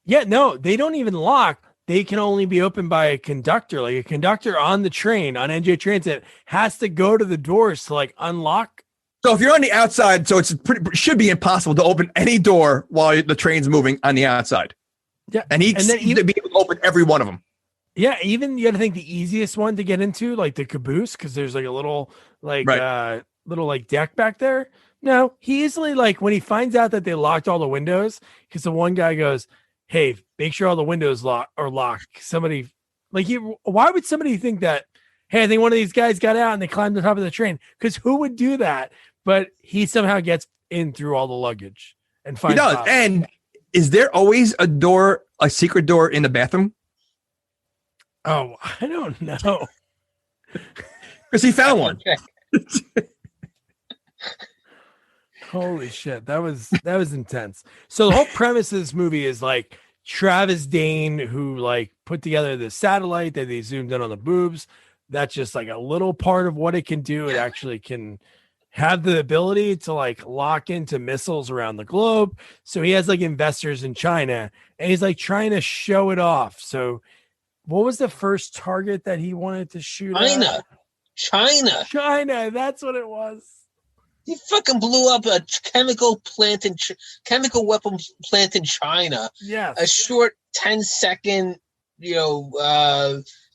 Yeah, no, they don't even lock. They can only be opened by a conductor. Like a conductor on the train on NJ Transit has to go to the doors to like unlock. So if you're on the outside, so should be impossible to open any door while the train's moving on the outside. Yeah, and he seems to be able to open every one of them. Yeah, even you got to think the easiest one to get into, like the caboose, because there's like a little deck back there. No, he easily when he finds out that they locked all the windows, because the one guy goes, "Hey, make sure all the windows are locked." Somebody why would somebody think that? Hey, I think one of these guys got out and they climbed the top of the train. Because who would do that? But he somehow gets in through all the luggage and finds. He does. And is there always a secret door in the bathroom? Oh, I don't know. Because he found one. Holy shit, that was intense. So the whole premise of this movie is like Travis Dane, who put together the satellite that they zoomed in on the boobs. That's just like a little part of what it can do. It actually can have the ability to lock into missiles around the globe. So he has investors in China, and he's trying to show it off. So what was the first target that he wanted to shoot at? China. That's what it was. He fucking blew up a chemical weapons plant in China. Yeah. A short 10-second,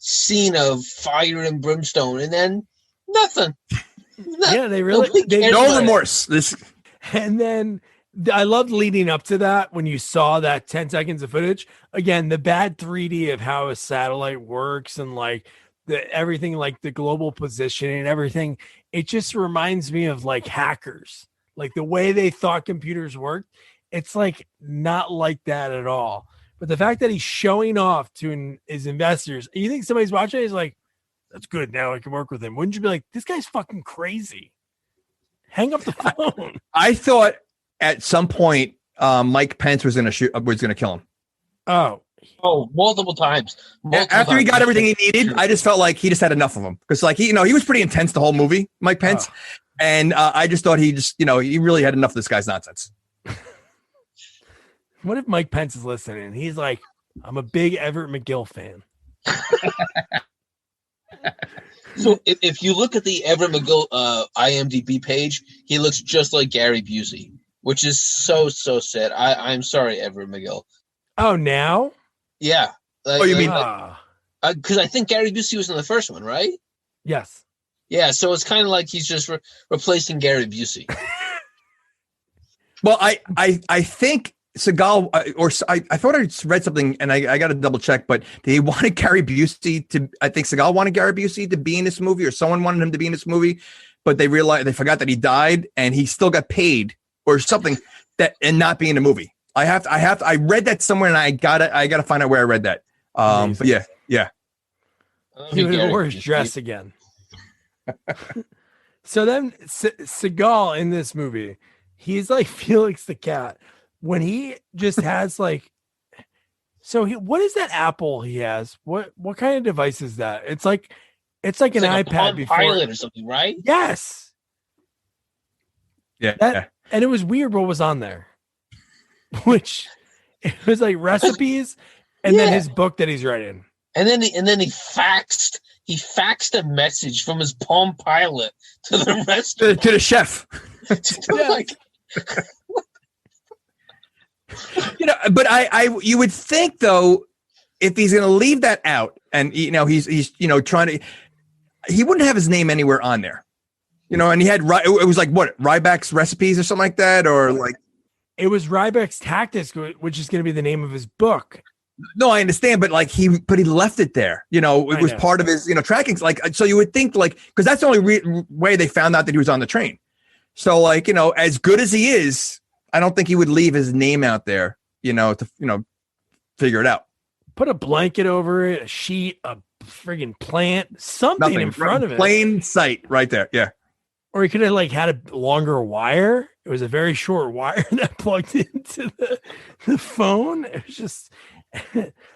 scene of fire and brimstone, and then nothing. Yeah, they really no remorse. And then I loved leading up to that when you saw that 10 seconds of footage. Again, the bad 3D of how a satellite works and everything, the global positioning and everything. It just reminds me of hackers, the way they thought computers worked. It's not like that at all. But the fact that he's showing off to his investors, you think somebody's watching it, he's like, that's good. Now I can work with him. Wouldn't you be like, this guy's fucking crazy? Hang up the phone. I thought at some point, Mike Pence was going to kill him. Oh, multiple times. After he got everything he needed, I just felt like he just had enough of him because, like, he was pretty intense the whole movie, Mike Pence, and I just thought he really had enough of this guy's nonsense. What if Mike Pence is listening and he's like, I'm a big Everett McGill fan. So if you look at the Everett McGill IMDb page, he looks just like Gary Busey, which is so sad. I'm sorry, Everett McGill. Oh, now? Yeah. You mean? Because I think Gary Busey was in the first one, right? Yes. Yeah, so it's kind of like he's just replacing Gary Busey. Well, I think Seagal, I thought I read something, and I got to double check, but they wanted Gary Busey I think Seagal wanted Gary Busey to be in this movie, or someone wanted him to be in this movie, but they forgot that he died, and he still got paid or something and not be in the movie. I read that somewhere, and I gotta find out where I read that. But yeah. He would wear his dress again. So then Seagal in this movie, he's like Felix the cat when he just has like, what is that Apple he has? What kind of device is that? It's like an iPad before Pilot or something, right? Yes. Yeah. And it was weird what was on there, which it was like recipes and then his book that he's writing. And then he faxed a message from his Palm Pilot to the restaurant. To the chef. Like, but you would think though, if he's going to leave that out, and he's trying to, he wouldn't have his name anywhere on there, and he had it was like what, Ryback's recipes or something like that, or like it was Ryback's Tactics, which is going to be the name of his book. No, I understand, but like he left it there. It was part of his tracking. Like, so you would think like, because that's the only way they found out that he was on the train. So like as good as he is, I don't think he would leave his name out there. To figure it out. Put a blanket over it, a sheet, a friggin' plant, something in front of it. Plain sight right there. Yeah. Or he could have like had a longer wire. It was a very short wire that plugged into the phone. It was just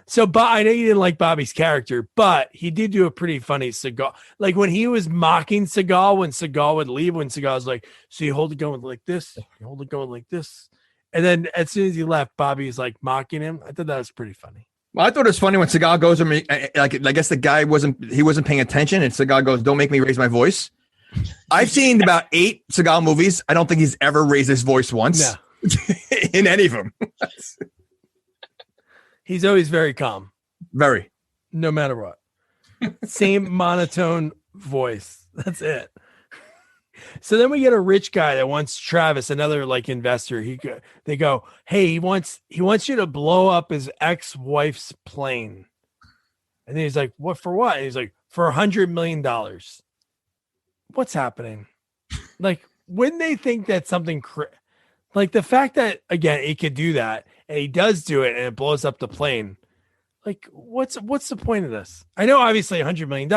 so. But I know you didn't like Bobby's character, but he did do a pretty funny Seagal. Like when he was mocking Seagal, when Seagal would leave, when Seagal was like, "So you hold it going like this, you hold it going like this," and then as soon as he left, Bobby's like mocking him. I thought that was pretty funny. Well, I thought it was funny when Seagal goes, like I guess the guy wasn't paying attention, and Seagal goes, "Don't make me raise my voice." I've seen about 8 Seagal movies. I don't think he's ever raised his voice once in any of them. He's always very calm. Very. No matter what. Same monotone voice. That's it. So then we get a rich guy that wants Travis, another like investor. They go, hey, he wants you to blow up his ex-wife's plane. And then he's like, what for what? And he's like, for $100 million. What's happening? Like when they think that something like the fact that again he could do that and he does do it and it blows up the plane. Like what's the point of this? I know obviously $100 million,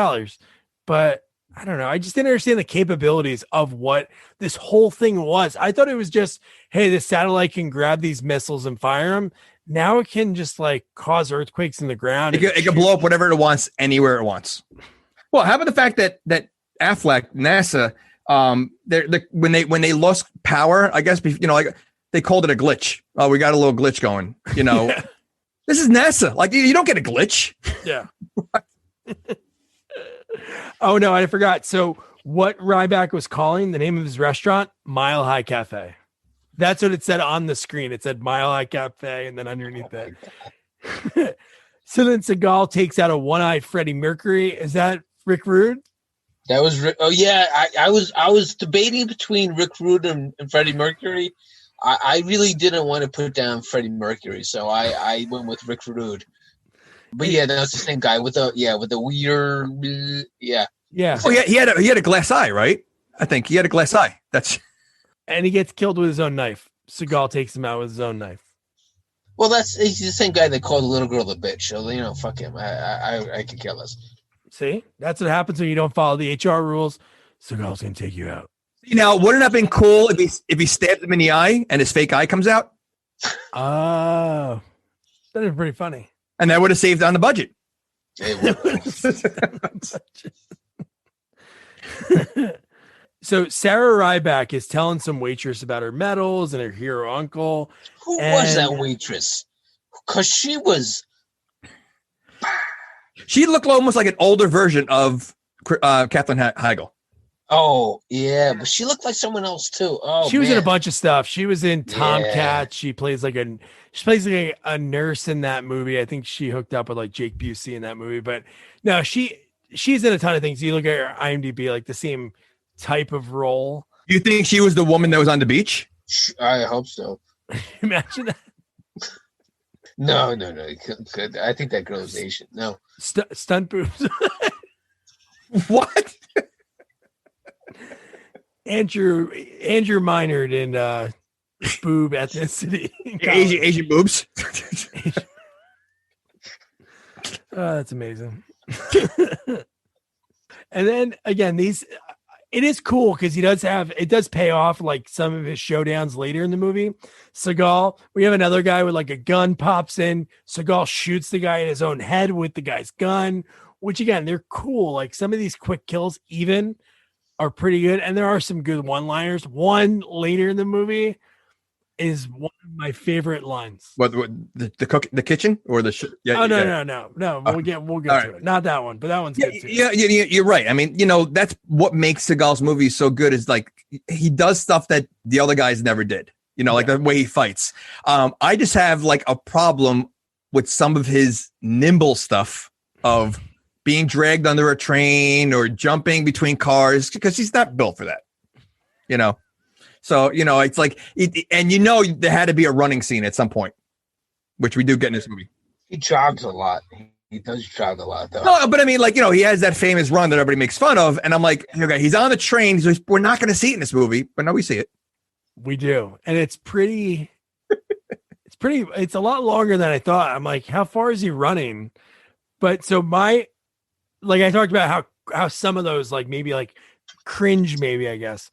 but I don't know. I just didn't understand the capabilities of what this whole thing was. I thought it was just, hey, the satellite can grab these missiles and fire them. Now it can just like cause earthquakes in the ground. It can blow up whatever it wants, anywhere it wants. Well, how about the fact that Affleck, NASA, when they lost power, I guess, like they called it a glitch. Oh, we got a little glitch going, Yeah. This is NASA. Like you don't get a glitch. Yeah. Oh no, I forgot. So what Ryback was calling the name of his restaurant, Mile High Cafe. That's what it said on the screen. It said Mile High Cafe, and then underneath that. So then Seagal takes out a one-eyed Freddie Mercury. Is that Rick Rude? That was Rick. Oh yeah, I was debating between Rick Rude and Freddie Mercury. I really didn't want to put down Freddie Mercury, so I went with Rick Rude. But yeah, that's the same guy with the weird yeah. Oh yeah, he had a glass eye, right? I think he had a glass eye. And he gets killed with his own knife. Seagal takes him out with his own knife. Well, he's the same guy that called the little girl a bitch. So fuck him. I could care less. See, that's what happens when you don't follow the HR rules. Seagal's gonna take you out. Now, wouldn't it have been cool if he stabbed him in the eye and his fake eye comes out? Oh, that is pretty funny. And that would have saved on the budget. So Sarah Ryback is telling some waitress about her medals and her hero uncle. Who was that waitress? Because she looked almost like an older version of Katherine Heigl. Oh, yeah, but she looked like someone else too. Oh, she was in a bunch of stuff. She was in Tomcat. Yeah. She plays like a nurse in that movie. I think she hooked up with like Jake Busey in that movie. But no, she's in a ton of things. You look at her IMDb, like the same type of role. You think she was the woman that was on the beach? I hope so. Imagine that. No. I think that girl is Asian. No. Stunt boobs. What? Andrew minored in boob ethnicity. Asian boobs. Oh, that's amazing. And then again, it is cool because it does pay off like some of his showdowns later in the movie. Seagal, we have another guy with like a gun pops in. Seagal shoots the guy in his own head with the guy's gun, which again, they're cool. Like some of these quick kills even are pretty good. And there are some good one-liners. One later in the movie is one of my favorite lines. What the kitchen or the no. We'll get to it. Not that one, but that one's good too. Yeah, you're right. I mean, that's what makes Seagal's movies so good is like he does stuff that the other guys never did. Like the way he fights. I just have like a problem with some of his nimble stuff of being dragged under a train or jumping between cars because he's not built for that. So, it's like, there had to be a running scene at some point, which we do get in this movie. He jogs a lot. He does jog a lot, though. No, but I mean, like, he has that famous run that everybody makes fun of. And I'm like, okay, he's on the train. So we're not going to see it in this movie, but no, we see it. We do. And it's it's a lot longer than I thought. I'm like, how far is he running? But so I talked about how some of those, like maybe like cringe, maybe, I guess.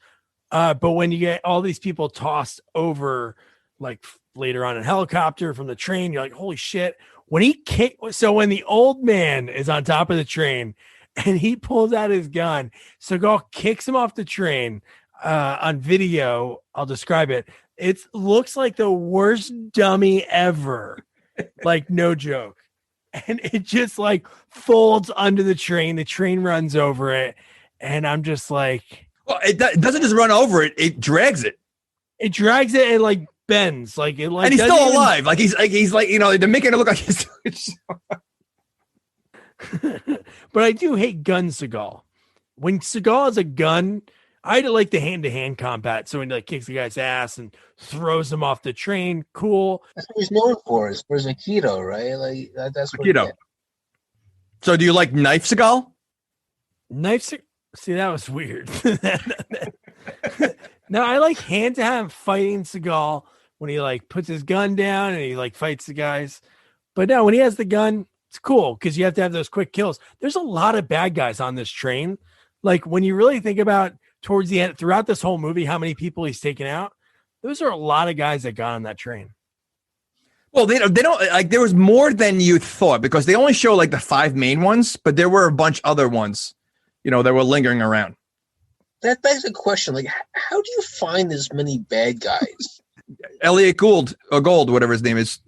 But when you get all these people tossed over, like later on in a helicopter from the train, you're like, holy shit. When the old man is on top of the train and he pulls out his gun, Seagal kicks him off the train. On video, I'll describe it. It looks like the worst dummy ever. Like, no joke. And it just like folds under the train. The train runs over it. And I'm just like, well, it doesn't just run over it. It drags it. It drags it and like bends. Like it like, and he's still alive. Like he's like, they're making it look like he's. But I do hate gun Seagal. When Seagal has a gun, I like the hand-to-hand combat. So when he like kicks the guy's ass and throws him off the train, cool. That's what he's known for. Is for his Aikido, right? Like that's what Aikido. So do you like knife Seagal? See, that was weird. No, I like hand-to-hand fighting Seagal when he like puts his gun down and he like fights the guys. But no, when he has the gun, it's cool because you have to have those quick kills. There's a lot of bad guys on this train. Like when you really think about towards the end, throughout this whole movie, how many people he's taken out, those are a lot of guys that got on that train. Well, they don't like there was more than you thought because they only show like the 5 main ones, but there were a bunch other ones, that were lingering around. That begs a question. Like, how do you find this many bad guys? Elliot Gould, whatever his name is.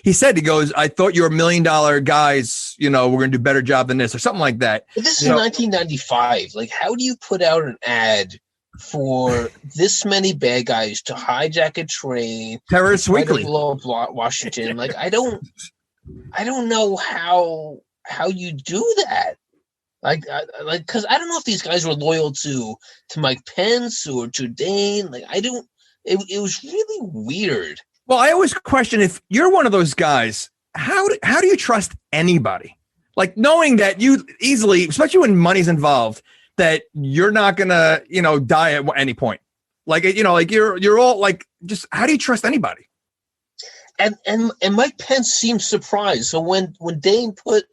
He goes, I thought you were $1 million guys, we're going to do a better job than this or something like that. But this is 1995. Like, how do you put out an ad for this many bad guys to hijack a train? Terrorists Weekly. Blow up Washington. Like, I don't know how you do that. Like, because I don't know if these guys were loyal to Mike Pence or to Dane. Like, It was really weird. Well, I always question if you're one of those guys, how do you trust anybody? Like knowing that you easily, especially when money's involved, that you're not gonna, die at any point. Like, like you're all like, just how do you trust anybody? And Mike Pence seemed surprised. So when Dane put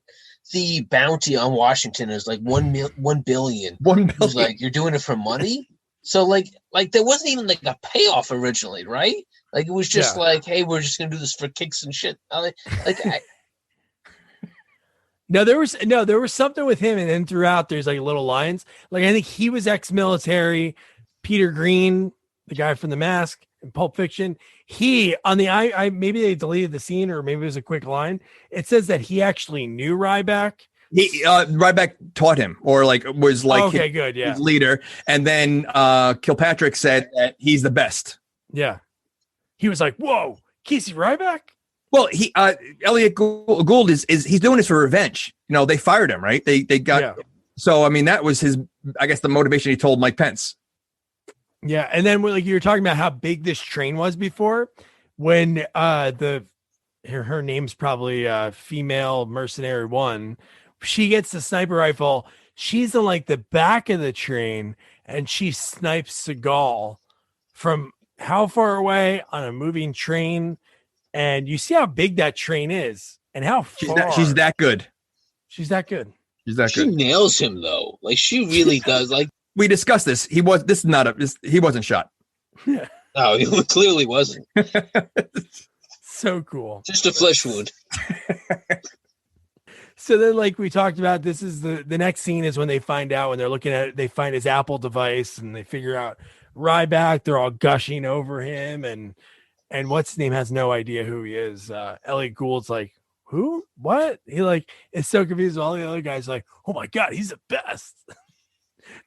the bounty on Washington as like $1 billion, he was like, "You're doing it for money." So like there wasn't even like a payoff originally, right? Like it was just like, hey, we're just gonna do this for kicks and shit. No, there was something with him, and then throughout there's like little lines. Like I think he was ex-military. Peter Green, the guy from The Mask and Pulp Fiction, he on the I maybe they deleted the scene or maybe it was a quick line. It says that he actually knew Ryback. Ryback taught him, or like was like his leader, and then Kilpatrick said that he's the best. Yeah, he was like, "Whoa, Casey Ryback." Well, Elliot Gould is he's doing this for revenge. You know, they fired him, right? They got so I mean that was his, I guess, the motivation he told Mike Pence. Yeah, and then like you were talking about how big this train was before, when her name's probably female mercenary one. She gets the sniper rifle. She's in like the back of the train, and she snipes Seagal from how far away on a moving train. And you see how big that train is, and how far. She's that good. She's that good. She nails him though. Like she really does. Like we discussed this. He wasn't shot. Yeah. No, he clearly wasn't. So cool. Just a flesh wound. So then, like we talked about, this is the next scene is when they find out, when they're looking at it, they find his Apple device and they figure out Ryback. They're all gushing over him, and what's his name has no idea who he is. Elliot Gould's like, who? What? He like is so confused. All the other guys like, oh my god, he's the best.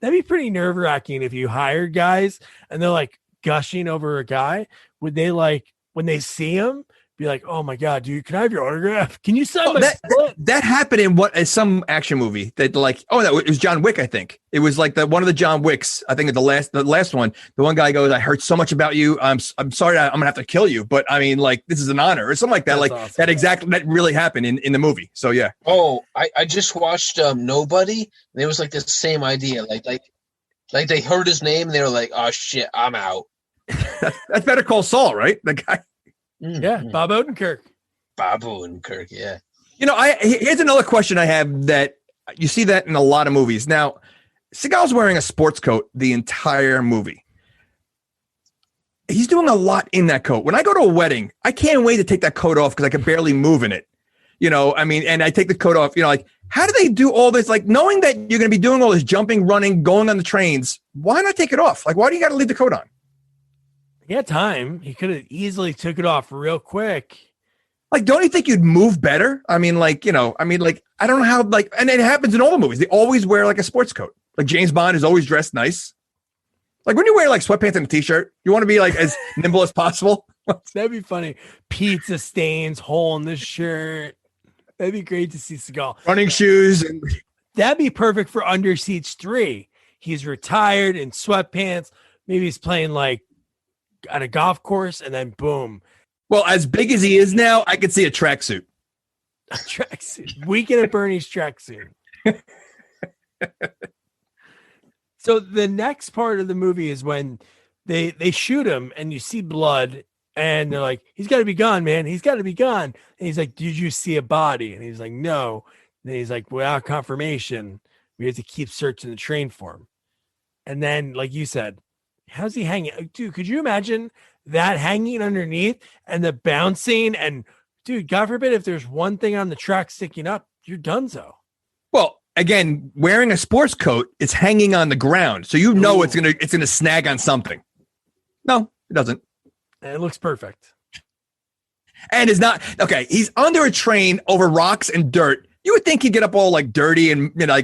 That'd be pretty nerve wracking if you hired guys and they're like gushing over a guy. Would they like when they see him? Be like, oh my god, dude, can I have your autograph? Can you sign that happened in some action movie that like it was John Wick, I think. It was like one of the John Wicks, I think the last one. The one guy goes, I heard so much about you. I'm sorry, I'm gonna have to kill you, but I mean, like, this is an honor or something like that. That's like awesome. That really happened in the movie. So yeah. Oh, I just watched Nobody, and it was like the same idea. Like they heard his name and they were like, oh shit, I'm out. That's Better Call Saul, right? The guy. Yeah, Bob Odenkirk. Yeah. You know, here's another question I have that you see that in a lot of movies. Now, Seagal's wearing a sports coat the entire movie. He's doing a lot in that coat. When I go to a wedding, I can't wait to take that coat off because I can barely move in it. You know, I mean, and I take the coat off, you know, like, how do they do all this? Like, knowing that you're going to be doing all this jumping, running, going on the trains, why not take it off? Like, why do you got to leave the coat on? He had time. He could have easily took it off real quick. Like, don't you think you'd move better? I mean, like, you know, I don't know how, like, and it happens in all the movies. They always wear like a sports coat. Like James Bond is always dressed nice. Like when you wear like sweatpants and a t-shirt, you want to be like as nimble as possible. That'd be funny. Pizza stains, hole in the shirt. That'd be great to see Seagal. Running shoes. That'd be perfect for Under Siege 3. He's retired in sweatpants. Maybe he's playing like at a golf course, and then boom. Well, as big as he is now, I could see a tracksuit. A tracksuit. Weekend at Bernie's tracksuit. So the next part of the movie is when they shoot him, and you see blood, and they're like, he's got to be gone, man. He's got to be gone. And he's like, did you see a body? And he's like, no. And he's like, without confirmation, we have to keep searching the train for him. And then, like you said, how's he hanging? Dude, could you imagine that hanging underneath and the bouncing? And dude, God forbid if there's one thing on the track sticking up, you're donezo. Well, again, wearing a sports coat, it's hanging on the ground. So you know it's gonna snag on something. No, it doesn't. And it looks perfect. And it's not okay. He's under a train over rocks and dirt. You would think he'd get up all like dirty and, you know,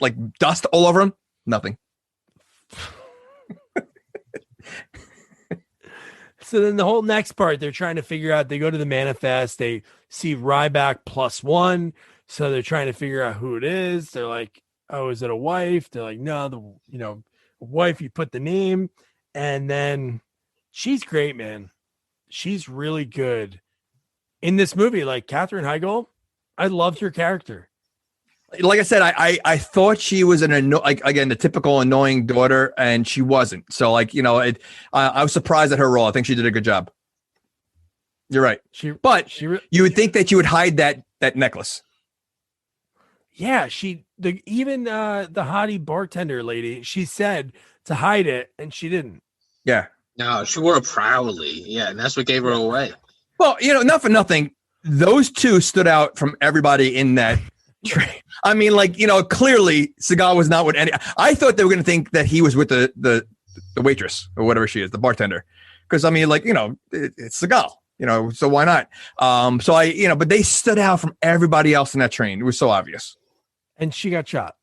like dust all over him. Nothing. So then the whole next part, they're trying to figure out, they go to the manifest, they see Ryback +1. So they're trying to figure out who it is. They're like, oh, is it a wife? They're like, no, wife, you put the name. And then she's great, man. She's really good in this movie. Like Katherine Heigl, I loved her character. Like I said, I thought she was the typical annoying daughter, and she wasn't. So, like, you know, I was surprised at her role. I think she did a good job. You're right. You would think that you would hide that necklace. Yeah, the hottie bartender lady, she said, it's to hide it, and she didn't. Yeah. No, she wore it proudly. Yeah, and that's what gave her away. Well, not for nothing. Those two stood out from everybody in that train. I mean, clearly Seagal was not with any. I thought they were going to think that he was with the waitress or whatever she is, the bartender. Because, I mean, it's Seagal, so why not? But they stood out from everybody else in that train. It was so obvious. And she got shot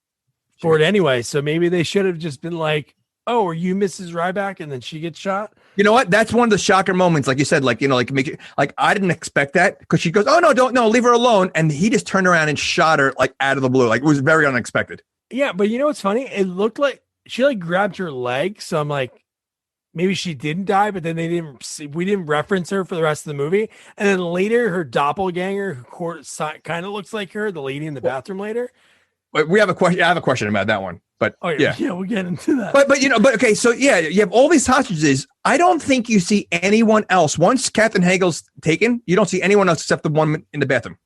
for it anyway. So maybe they should have just been like, oh, are you Mrs. Ryback? And then she gets shot. You know what? That's one of the shocker moments. Like you said, make it I didn't expect that because she goes, oh, no, leave her alone. And he just turned around and shot her out of the blue. It was very unexpected. Yeah. But you know what's funny? It looked like she grabbed her leg. So I'm like, maybe she didn't die, but then we didn't reference her for the rest of the movie. And then later her doppelganger, who kind of looks like her, the lady in the bathroom later. We have a question. I have a question about that one, but yeah, we'll get into that. But okay. So yeah, you have all these hostages. I don't think you see anyone else. Once Katherine Heigl's taken, you don't see anyone else except the one in the bathroom.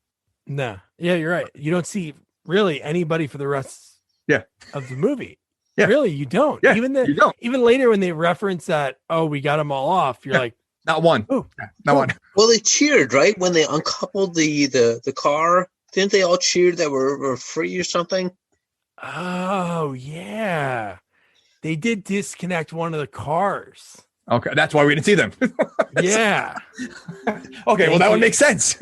No. Yeah, you're right. You don't see really anybody for the rest of the movie. Yeah. Really, you don't. Yeah, you don't. Even later when they reference that, oh, we got them all off, you're like, not one. Oh, not one. Well, they cheered, right? When they uncoupled the car. Didn't they all cheer that we're free or something? Oh, yeah. They did disconnect one of the cars. Okay, that's why we didn't see them. Yeah. Okay, well, that would make sense.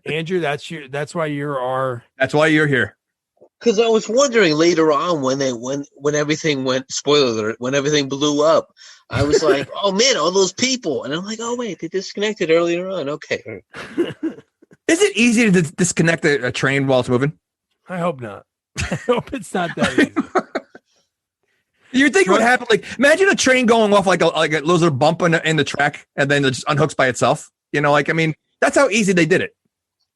Andrew, that's why you're here. Because I was wondering later on when everything went, spoiler alert, when everything blew up, I was like, oh man, all those people. And I'm like, oh wait, they disconnected earlier on. Okay. Is it easy to disconnect a train while it's moving? I hope not. I hope it's not that easy. You think it would happen? Imagine a train going off like a little bump in the track, and then it just unhooks by itself. That's how easy they did it.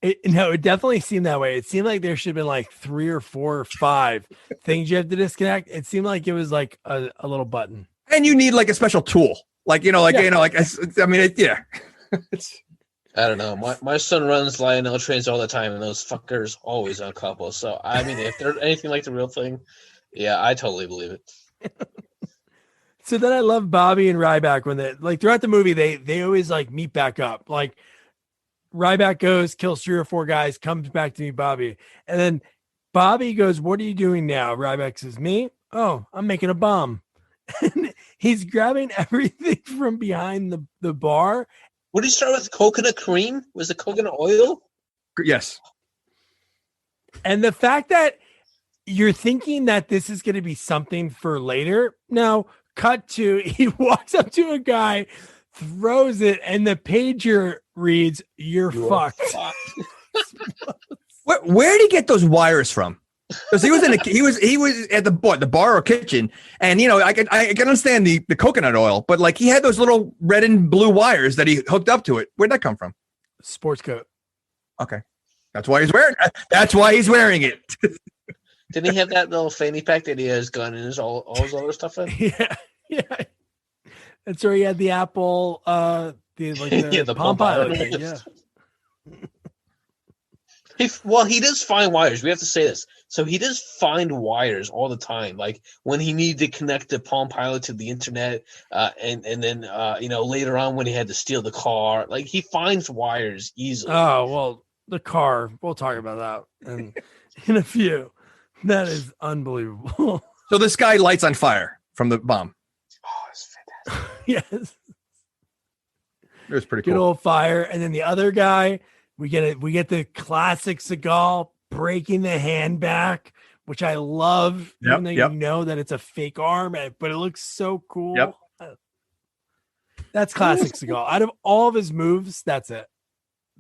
It definitely seemed that way. It seemed like there should have been 3 or 4 or 5 things you have to disconnect. It seemed like it was a little button. And you need a special tool, I mean, yeah. I don't know. My son runs Lionel trains all the time, and those fuckers always uncouple. So, I mean, if they're anything like the real thing, yeah, I totally believe it. So then I love Bobby and Ryback when they throughout the movie, they always meet back up. Ryback goes, kills 3 or 4 guys, comes back to meet Bobby. And then Bobby goes, what are you doing now? Ryback says, me? Oh, I'm making a bomb. And he's grabbing everything from behind the bar. What did he start with? Coconut cream? Was it coconut oil? Yes. And the fact that you're thinking that this is going to be something for later. Now, cut to, he walks up to a guy, throws it, and the pager reads, you're fucked. Where did he get those wires from? Because he was at the bar or kitchen, and I can understand the coconut oil, but he had those little red and blue wires that he hooked up to it. Where'd that come from? Sports coat. Okay, that's why he's wearing. That's why he's wearing it. Didn't he have that little fanny pack that he has gun and all his other stuff in? Yeah. That's where he had the Apple, the Palm Pilot. Yeah. He does find wires. We have to say this. So he does find wires all the time. When he needed to connect the Palm Pilot to the internet, and then later on when he had to steal the car, he finds wires easily. Oh well, the car. We'll talk about that in a few. That is unbelievable. So this guy lights on fire from the bomb. Oh, it's fantastic. Yes, it was pretty cool. Good old fire, and then the other guy. We get the classic Seagal breaking the hand back, which I love. Even though you know that it's a fake arm, but it looks so cool. Yep. That's classic Seagal. Out of all of his moves, that's it.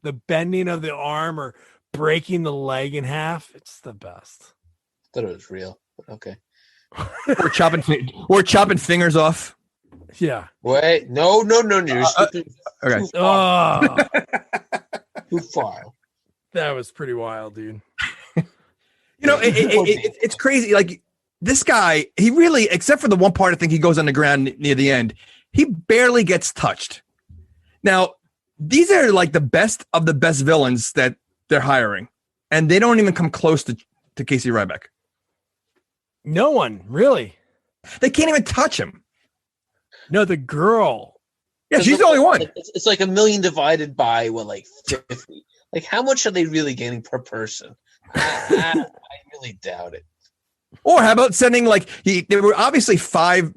The bending of the arm or breaking the leg in half, it's the best. I thought it was real. Okay. Or chopping fingers off. Yeah. Wait, no. Okay. Oh. Too far. That was pretty wild, dude. It's crazy. This guy, he really, except for the one part, I think he goes on the ground near the end. He barely gets touched. Now, these are the best of the best villains that they're hiring, and they don't even come close to Casey Ryback. No one really. They can't even touch him. No, the girl. Yeah, she's the only one. It's like 1 million divided by like 50. Like, how much are they really getting per person? I really doubt it. Or how about sending there were obviously 5,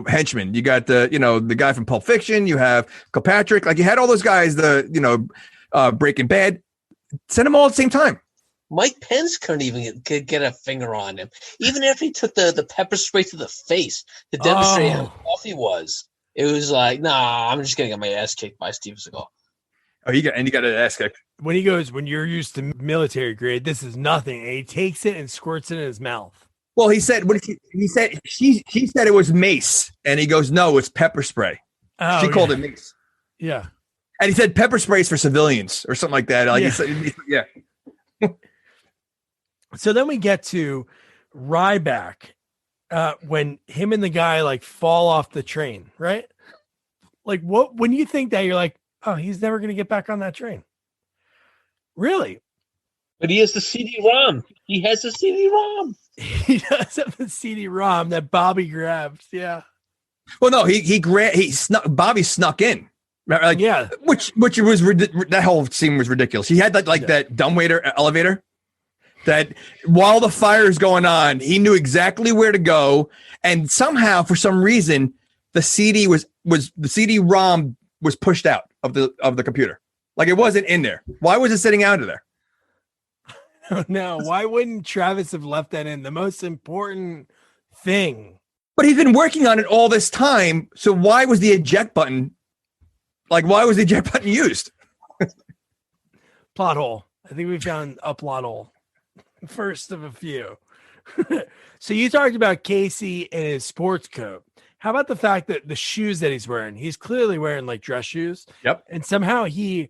henchmen. You got the guy from Pulp Fiction. You have Kilpatrick. Like you had all those guys. Breaking Bad. Send them all at the same time. Mike Pence couldn't even get a finger on him, even after he took the pepper spray to the face to demonstrate how tough he was. It was like, nah, I'm just gonna get my ass kicked by Steven Seagal. Oh, you got an ass kicked. When he goes, when you're used to military grade, this is nothing. And he takes it and squirts it in his mouth. Well, he said she said it was mace, and he goes, no, it's pepper spray. Oh, she called it mace. Yeah, and he said pepper sprays for civilians or something like that. Like he said, yeah. So then we get to Ryback when him and the guy fall off the train, right? Like what? When you think that, you're like, oh, he's never going to get back on that train. Really? But he has the CD-ROM. He has the CD-ROM. He does have the CD-ROM that Bobby grabs. Yeah. Well, no, Bobby snuck in. Like, yeah, which was that whole scene was ridiculous. He had that dumbwaiter elevator that while the fire is going on, he knew exactly where to go, and somehow for some reason the CD-ROM was pushed out of the computer. Like it wasn't in there. Why was it sitting out of there? No, why wouldn't Travis have left that in? The most important thing. But he's been working on it all this time. So why was the eject button? Why was the eject button used? Plot hole. I think we found a plot hole. First of a few. So you talked about Casey and his sports coat. How about the fact that the shoes that he's wearing? He's clearly wearing dress shoes. Yep. And somehow he's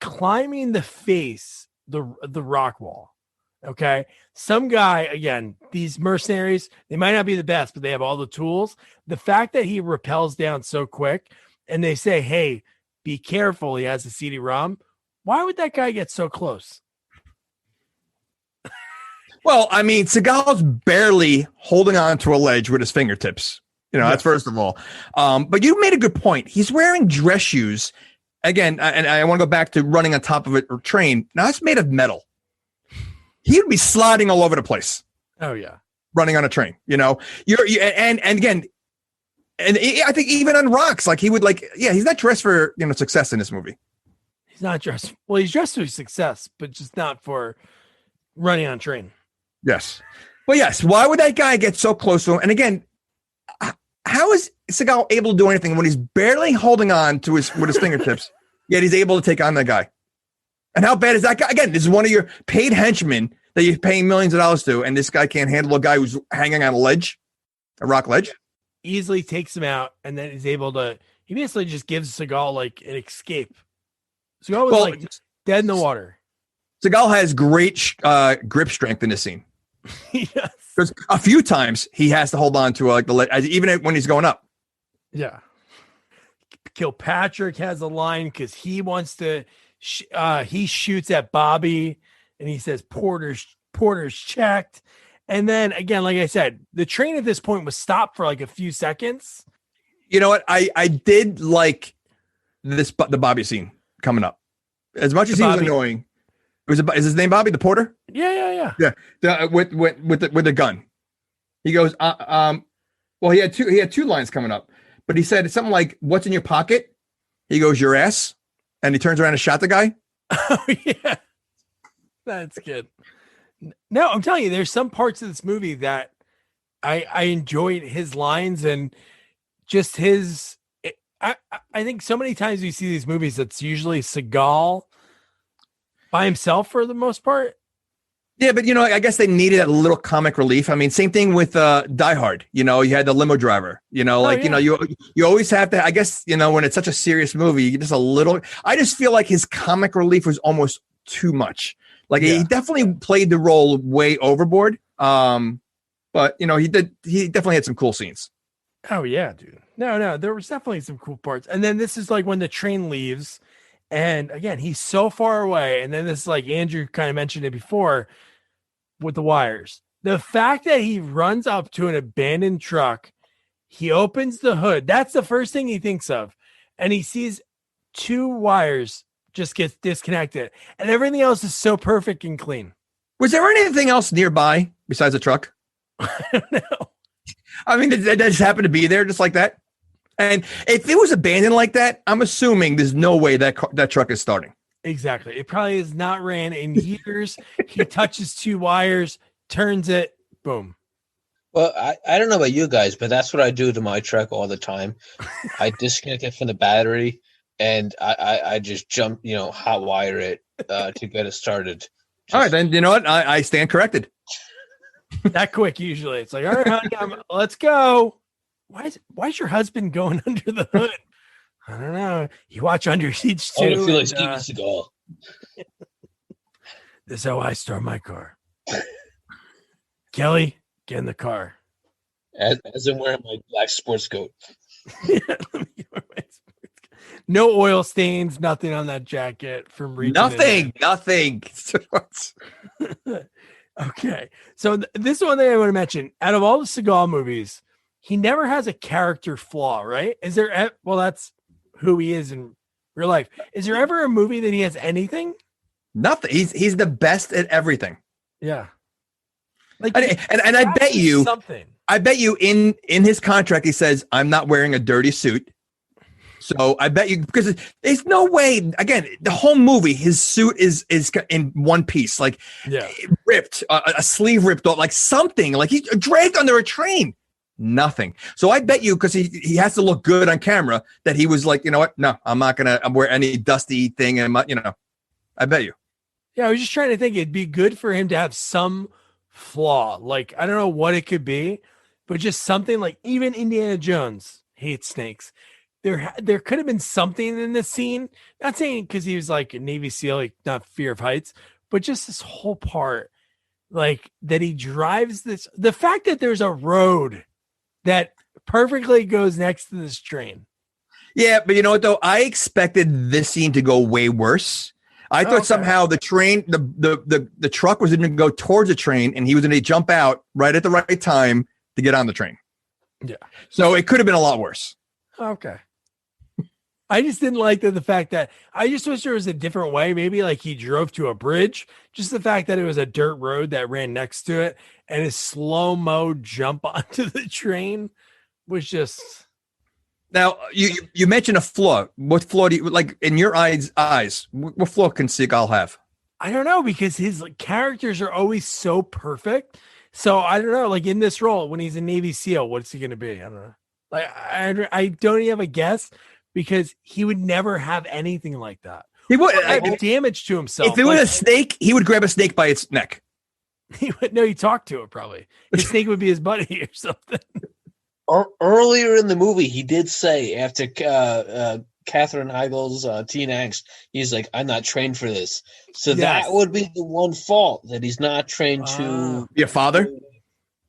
climbing the face, the rock wall. Okay. Some guy, again, these mercenaries, they might not be the best, but they have all the tools. The fact that he rappels down so quick and they say, hey, be careful, he has a CD-ROM. Why would that guy get so close? Well, I mean, Seagal's barely holding on to a ledge with his fingertips. That's first of all. But you made a good point. He's wearing dress shoes. Again, and I want to go back to running on top of a train. Now, it's made of metal. He would be sliding all over the place. Oh, yeah. Running on a train, and again, and I think even on rocks, he would he's not dressed for, success in this movie. He's not dressed. Well, he's dressed for success, but just not for running on a train. Yes. Well, yes. Why would that guy get so close to him? And again, how is Seagal able to do anything when he's barely holding on to with his fingertips, yet he's able to take on that guy? And how bad is that guy? Again, this is one of your paid henchmen that you're paying millions of dollars to, and this guy can't handle a guy who's hanging on a rock ledge. Easily takes him out, and then he's able to. He basically just gives Seagal an escape. Seagal was dead in the water. Seagal has great grip strength in this scene. Yes. Because a few times he has to hold on to the ledge, even when he's going up. Yeah. Kilpatrick has a line because he wants to. He shoots at Bobby and he says Porter's checked. And then again, like I said, the train at this point was stopped for a few seconds. You know what? I did like the Bobby scene coming up. As much as he was annoying. Is his name Bobby the Porter? Yeah. With the gun. He goes, well, he had two lines coming up, but he said something like, "What's in your pocket?" He goes, "Your ass." And he turns around and shot the guy. Oh, yeah. That's good. No, I'm telling you, there's some parts of this movie that I enjoyed his lines and just his. I think so many times we see these movies, it's usually Seagal by himself for the most part. Yeah, but I guess they needed a little comic relief. I mean, same thing with Die Hard. You had the limo driver. You always have to. I guess when it's such a serious movie, you just a little. I just feel like his comic relief was almost too much. He definitely played the role way overboard. But he definitely had some cool scenes. Oh yeah, dude. No, there was definitely some cool parts. And then this is when the train leaves, and again he's so far away. And then this is Andrew kind of mentioned it before with the wires. The fact that he runs up to an abandoned truck, he opens the hood. That's the first thing he thinks of. And he sees 2 wires just get disconnected. And everything else is so perfect and clean. Was there anything else nearby besides a truck? I don't know. I mean, that just happened to be there just like that. And if it was abandoned like that, I'm assuming there's no way that truck is starting. Exactly. It probably has not ran in years. He touches 2 wires, turns it, boom. Well, I don't know about you guys, but that's what I do to my truck all the time. I disconnect it from the battery, and I just jump, hot wire it to get it started. All right, then you know what? I stand corrected. That quick usually. It's like, all right, honey, let's go. Why is your husband going under the hood? I don't know. You watch Under Siege too. I feel like Steven Seagal. This is how I start my car. Kelly, get in the car. As I'm wearing my black sports coat. No oil stains, nothing on that jacket from reaching. Nothing. Okay. So this is one thing I want to mention. Out of all the Seagal movies, he never has a character flaw, right? Is there? Well, that's who he is in real life. Is there ever a movie that he has anything? Nothing. He's the best at everything. Yeah. And I bet you something. I bet you in his contract he says I'm not wearing a dirty suit. So I bet you, because there's no way. Again, the whole movie, his suit is in one piece, like ripped, a sleeve ripped off, like something, like he's dragged under a train. Nothing. So I bet you, because he has to look good on camera, that he was like, you know what? No, I'm not gonna wear any dusty thing, and I bet you. Yeah, I was just trying to think it'd be good for him to have some flaw. Like, I don't know what it could be, but just something like even Indiana Jones hates snakes. There could have been something in this scene. Not saying because he was like a Navy SEAL, like not fear of heights, but just this whole part, like that he drives this. The fact that there's a road that perfectly goes next to this train. Yeah, but you know what though? I expected this scene to go way worse. I thought somehow the train, the truck was going to go towards the train, and he was going to jump out right at the right time to get on the train. Yeah. So it could have been a lot worse. Okay. I just didn't like the fact that I just wish there was a different way. Maybe like he drove to a bridge. Just the fact that it was a dirt road that ran next to it, and his slow-mo jump onto the train was just. Now you mentioned a flaw. What flaw do you like in your eyes? What flaw can Seagal have? I don't know, because his characters are always so perfect. So I don't know. Like in this role, when he's a Navy SEAL, what's he going to be? I don't know. Like I don't even have a guess, because he would never have anything like that. He would have damage to himself. If it was a snake, he would grab a snake by its neck. He talk to it probably. His snake would be his buddy or something. Earlier in the movie, he did say after Katherine Heigl's teen angst, he's like, "I'm not trained for this." So that would be the one fault, that he's not trained to be a father,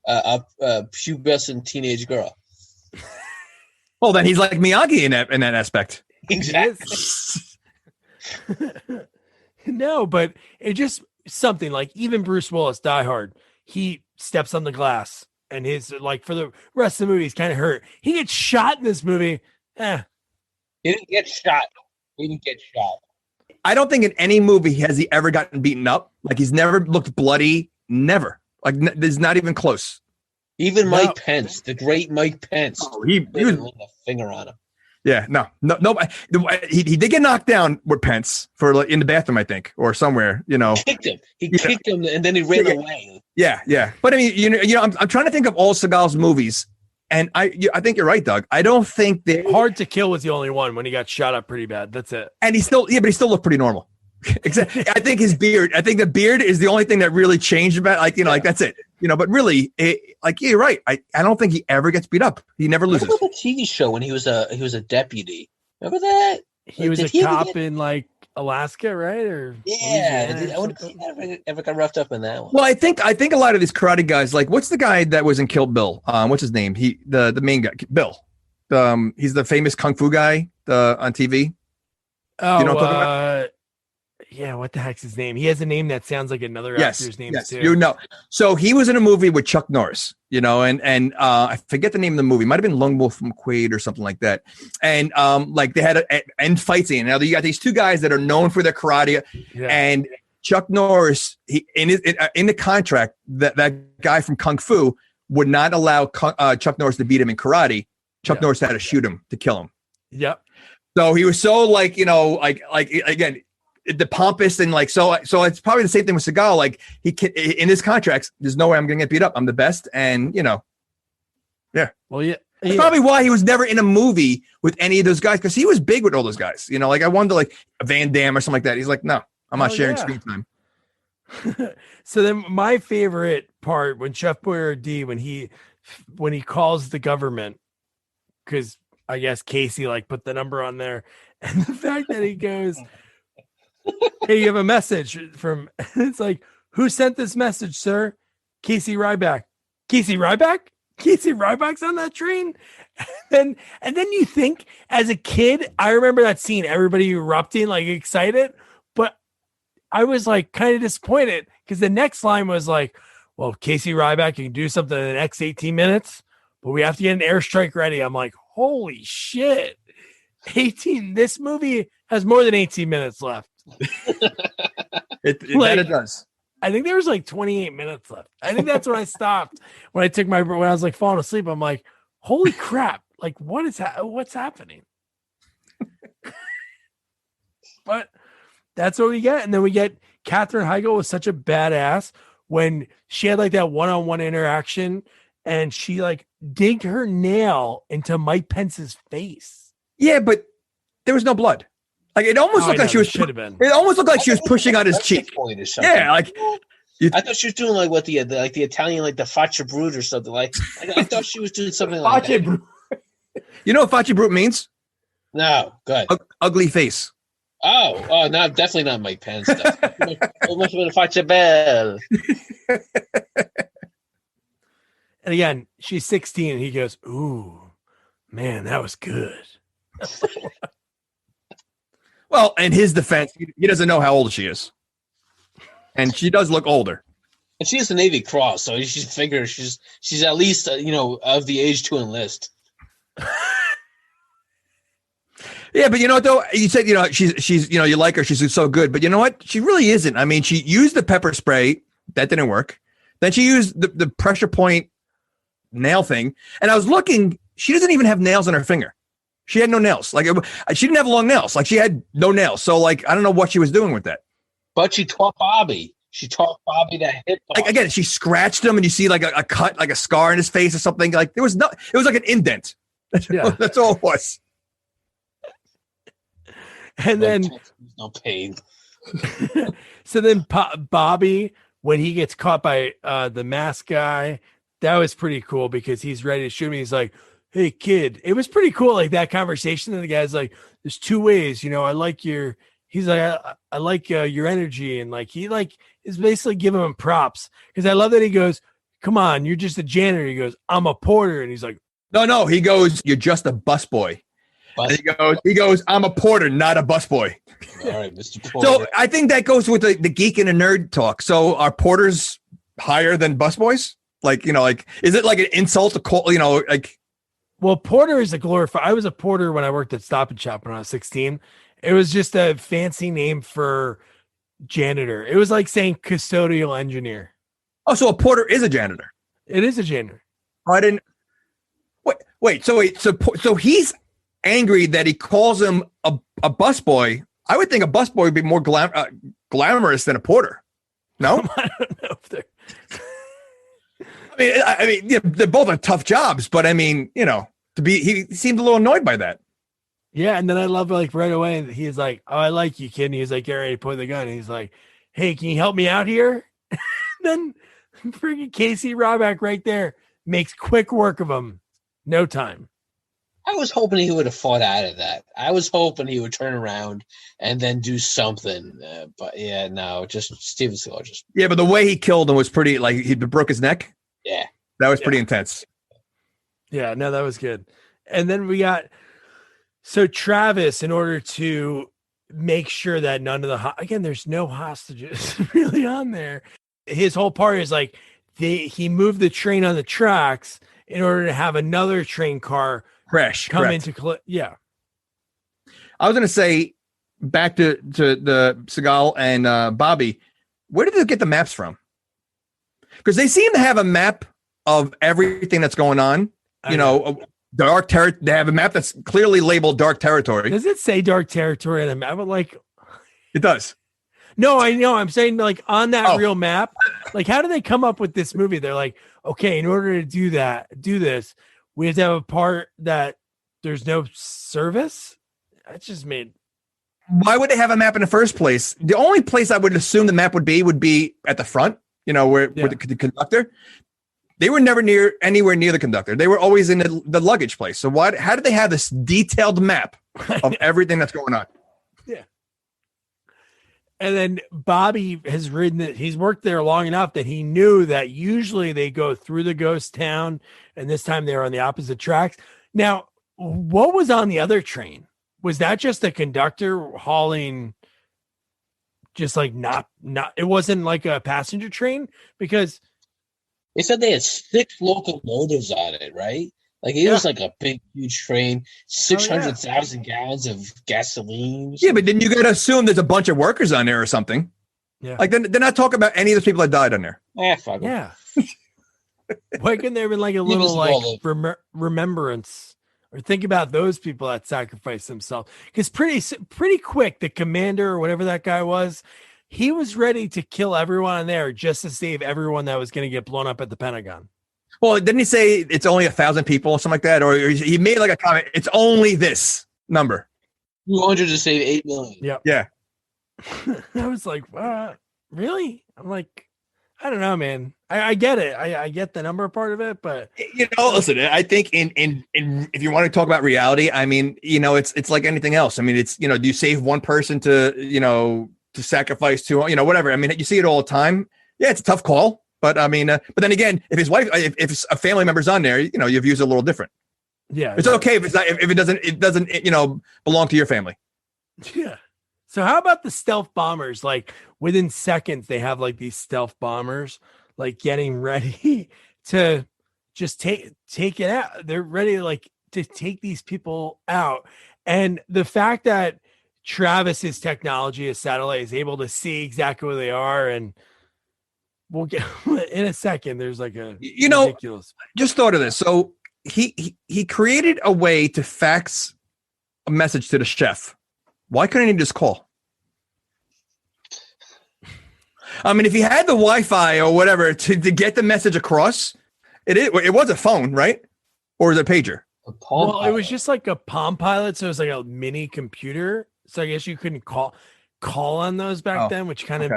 a pubescent teenage girl. Well, then he's like Miyagi in that aspect. Exactly. No, but it just something like even Bruce Willis, Die Hard, he steps on the glass. And his, like, for the rest of the movie, he's kind of hurt. He gets shot in this movie. He didn't get shot. I don't think in any movie has he ever gotten beaten up. Like, he's never looked bloody. Never. Like, there's not even close. Even Mike Pence, the great Mike Pence. Oh, he was a finger on him. Yeah, no. He did get knocked down with Pence for like in the bathroom, I think, or somewhere. Kicked him. He kicked him, and then he ran away. Yeah. But I mean, I'm trying to think of all Seagal's movies, and I think you're right, Doug. I don't think that Hard to Kill was the only one when he got shot up pretty bad. That's it. And he still looked pretty normal. Exactly. I think his beard. I think the beard is the only thing that really changed about. Like that's it. But really, you're right. I don't think he ever gets beat up. He never loses. Remember the TV show when he was a deputy? Remember that? He was a cop in like Alaska, right? Or I wonder if he ever got roughed up in that one. Well, I think a lot of these karate guys, like what's the guy that was in Kill Bill? What's his name? The main guy, Bill. He's the famous kung fu guy on TV. Oh, you know what I'm talking about? Yeah, what the heck's his name? He has a name that sounds like another actor's name too. You know. So he was in a movie with Chuck Norris, you know, and I forget the name of the movie. It might have been Lone Wolf McQuade or something like that. And like they had an end fight scene. Now you got these two guys that are known for their karate, and Chuck Norris, in the contract, that guy from Kung Fu would not allow Chuck Norris to beat him in karate. Chuck Norris had to shoot him to kill him. Yep. So he was so like, you know, like again, the pompous and like so it's probably the same thing with Seagal. Like he can, in his contracts, there's no way I'm gonna get beat up. I'm the best, and you know, yeah. Well, yeah, that's probably why he was never in a movie with any of those guys, because he was big with all those guys. You know, like I wonder, like Van Damme or something like that. He's like, no, I'm not sharing screen time. So then, my favorite part when Chef Boyardee when he calls the government, because I guess Casey like put the number on there, and the fact that he goes, hey, you have a message from, it's like, who sent this message, sir? Casey Ryback. Casey Ryback? Casey Ryback's on that train? And then you think, as a kid, I remember that scene, everybody erupting, like excited, but I was like kind of disappointed because the next line was like, well, Casey Ryback, you can do something in the next 18 minutes, but we have to get an airstrike ready. I'm like, holy shit. 18. This movie has more than 18 minutes left. It does. I think there was like 28 minutes left. I think that's when I stopped. When I was like falling asleep, I'm like, holy crap. Like what's happening? But that's what we get. And then we get Katherine Heigl was such a badass when she had like that one-on-one interaction and she like digged her nail into Mike Pence's face. Yeah, but there was no blood. Like it almost looked like she was. It almost looked like she was pushing on his cheek. Yeah, like I thought she was doing like what the Italian like the faccia brute or something like. I thought she was doing something like that. You know what faccia brute means? No, good. Ugly face. Oh, no, definitely not Mike Pence stuff. It must have been a faccia belle. And again, she's 16, and he goes, "Ooh, man, that was good." Well, in his defense, he doesn't know how old she is. And she does look older. And she has the Navy Cross, so you should figure she's at least, of the age to enlist. Yeah, but you know what, though? You said, she's you like her. She's so good. But you know what? She really isn't. I mean, she used the pepper spray. That didn't work. Then she used the pressure point nail thing. And I was looking. She doesn't even have nails on her finger. She had no nails. Like she didn't have long nails. Like she had no nails. So like I don't know what she was doing with that. But she taught Bobby. She taught Bobby that hip. Like again, she scratched him, and you see like a cut, like a scar in his face or something. Like there was no. It was like an indent. Yeah, that's all it was. And then no pain. So then Bobby, when he gets caught by the mask guy, that was pretty cool because he's ready to shoot me. He's like, "Hey kid," it was pretty cool. Like that conversation, and the guy's like, "There's two ways, I like your." He's like, I like your energy, and like he like is basically giving him props because I love that he goes, "Come on, you're just a janitor." He goes, "I'm a porter," and he's like, No, he goes, "You're just a busboy." He goes, "I'm a porter, not a busboy." All right, Mr. Porter. So I think that goes with the geek and a nerd talk. So are porters higher than busboys? Like is it like an insult to call? Like. Well, porter is a glorified. I was a porter when I worked at Stop and Shop when I was 16. It was just a fancy name for janitor. It was like saying custodial engineer. Oh, so a porter is a janitor. It is a janitor. I didn't. Wait. So he's angry that he calls him a busboy. I would think a busboy would be more glamorous than a porter. No, I don't know if they're. I mean, they're both are tough jobs, but I mean, he seemed a little annoyed by that. Yeah, and then I love like right away. He's like, "Oh, I like you, kid." And he's like, "Get ready to point the gun." And he's like, "Hey, can you help me out here?" Then freaking Casey Ryback right there makes quick work of him. No time. I was hoping he would have fought out of that. I was hoping he would turn around and then do something. But yeah, no, just Steven Seagal just. Yeah, but the way he killed him was pretty. Like he broke his neck. Yeah, that was pretty intense. Yeah, no, that was good. And then we got. So Travis, in order to make sure that none of the again, there's no hostages really on there. His whole part is like he moved the train on the tracks in order to have another train car crash come correct. into yeah. I was going to say back to the Seagal and Bobby, where did they get the maps from? Because they seem to have a map of everything that's going on. You know, dark territory. They have a map that's clearly labeled dark territory. Does it say dark territory on the map? Like, it does. No, I know. I'm saying like on that real map. Like, how do they come up with this movie? They're like, okay, in order to do this, we have to have a part that there's no service. That's just made. Why would they have a map in the first place? The only place I would assume the map would be at the front, you know, where the conductor. They were never anywhere near the conductor. They were always in the luggage place. So how did they have this detailed map of everything that's going on? Yeah. And then Bobby has ridden it. He's worked there long enough that he knew that usually they go through the ghost town, and this time they were on the opposite tracks. Now, what was on the other train? Was that just a conductor hauling? Just like not. It wasn't like a passenger train because they said they had 6 locomotives on it, right? Like it was like a big, huge train, 600,000 gallons of gasoline. Yeah, but then you got to assume there's a bunch of workers on there or something. Yeah, like they're not talking about any of those people that died on there. Fuck yeah. Why couldn't there have been like a little like remembrance, or think about those people that sacrificed themselves? Because pretty quick, the commander or whatever that guy was, he was ready to kill everyone in there just to save everyone that was going to get blown up at the Pentagon. Well, didn't he say it's only 1,000 people or something like that? Or he made like a comment, it's only this number. 200 to save 8 million. Yep. Yeah. I was like, really? I'm like, I don't know, man. I get it. I get the number part of it, but you know, listen, I think in if you want to talk about reality, I mean, you know, it's like anything else. I mean, it's, you know, do you save one person to, you know, to sacrifice to, you know, whatever. I mean, you see it all the time. Yeah, it's a tough call. But I mean, but then again, if his wife, if a family member's on there, you know, your views are a little different. Yeah, it's okay if it's not, if it doesn't, you know, belong to your family. Yeah. So how about the stealth bombers? Like within seconds, they have like these stealth bombers, like getting ready to just take it out. They're ready like to take these people out. And the fact that Travis's technology, his satellite, is able to see exactly where they are, and we'll get in a second. There's like a ridiculous. Just thought of this. So he created a way to fax a message to the chef. Why couldn't he just call? I mean, if he had the Wi-Fi or whatever to get the message across, it was a phone, right? Or was it a pager? Well, it was just like a Palm Pilot, so it was like a mini computer. So I guess you couldn't call on those back then, which kind of.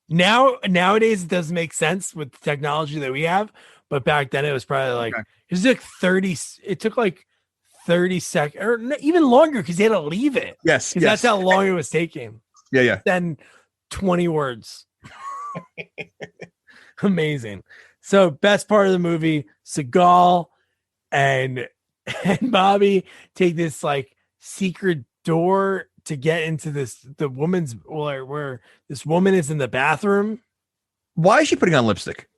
Nowadays it doesn't make sense with the technology that we have, but back then it was probably like it was like 30. It took like 30 seconds or even longer because they had to leave it. Yes, that's how long it was taking. Yeah. Then 20 words. Amazing. So best part of the movie: Seagal and Bobby take this like secret door to get into the woman's where this woman is in the bathroom. Why is she putting on lipstick?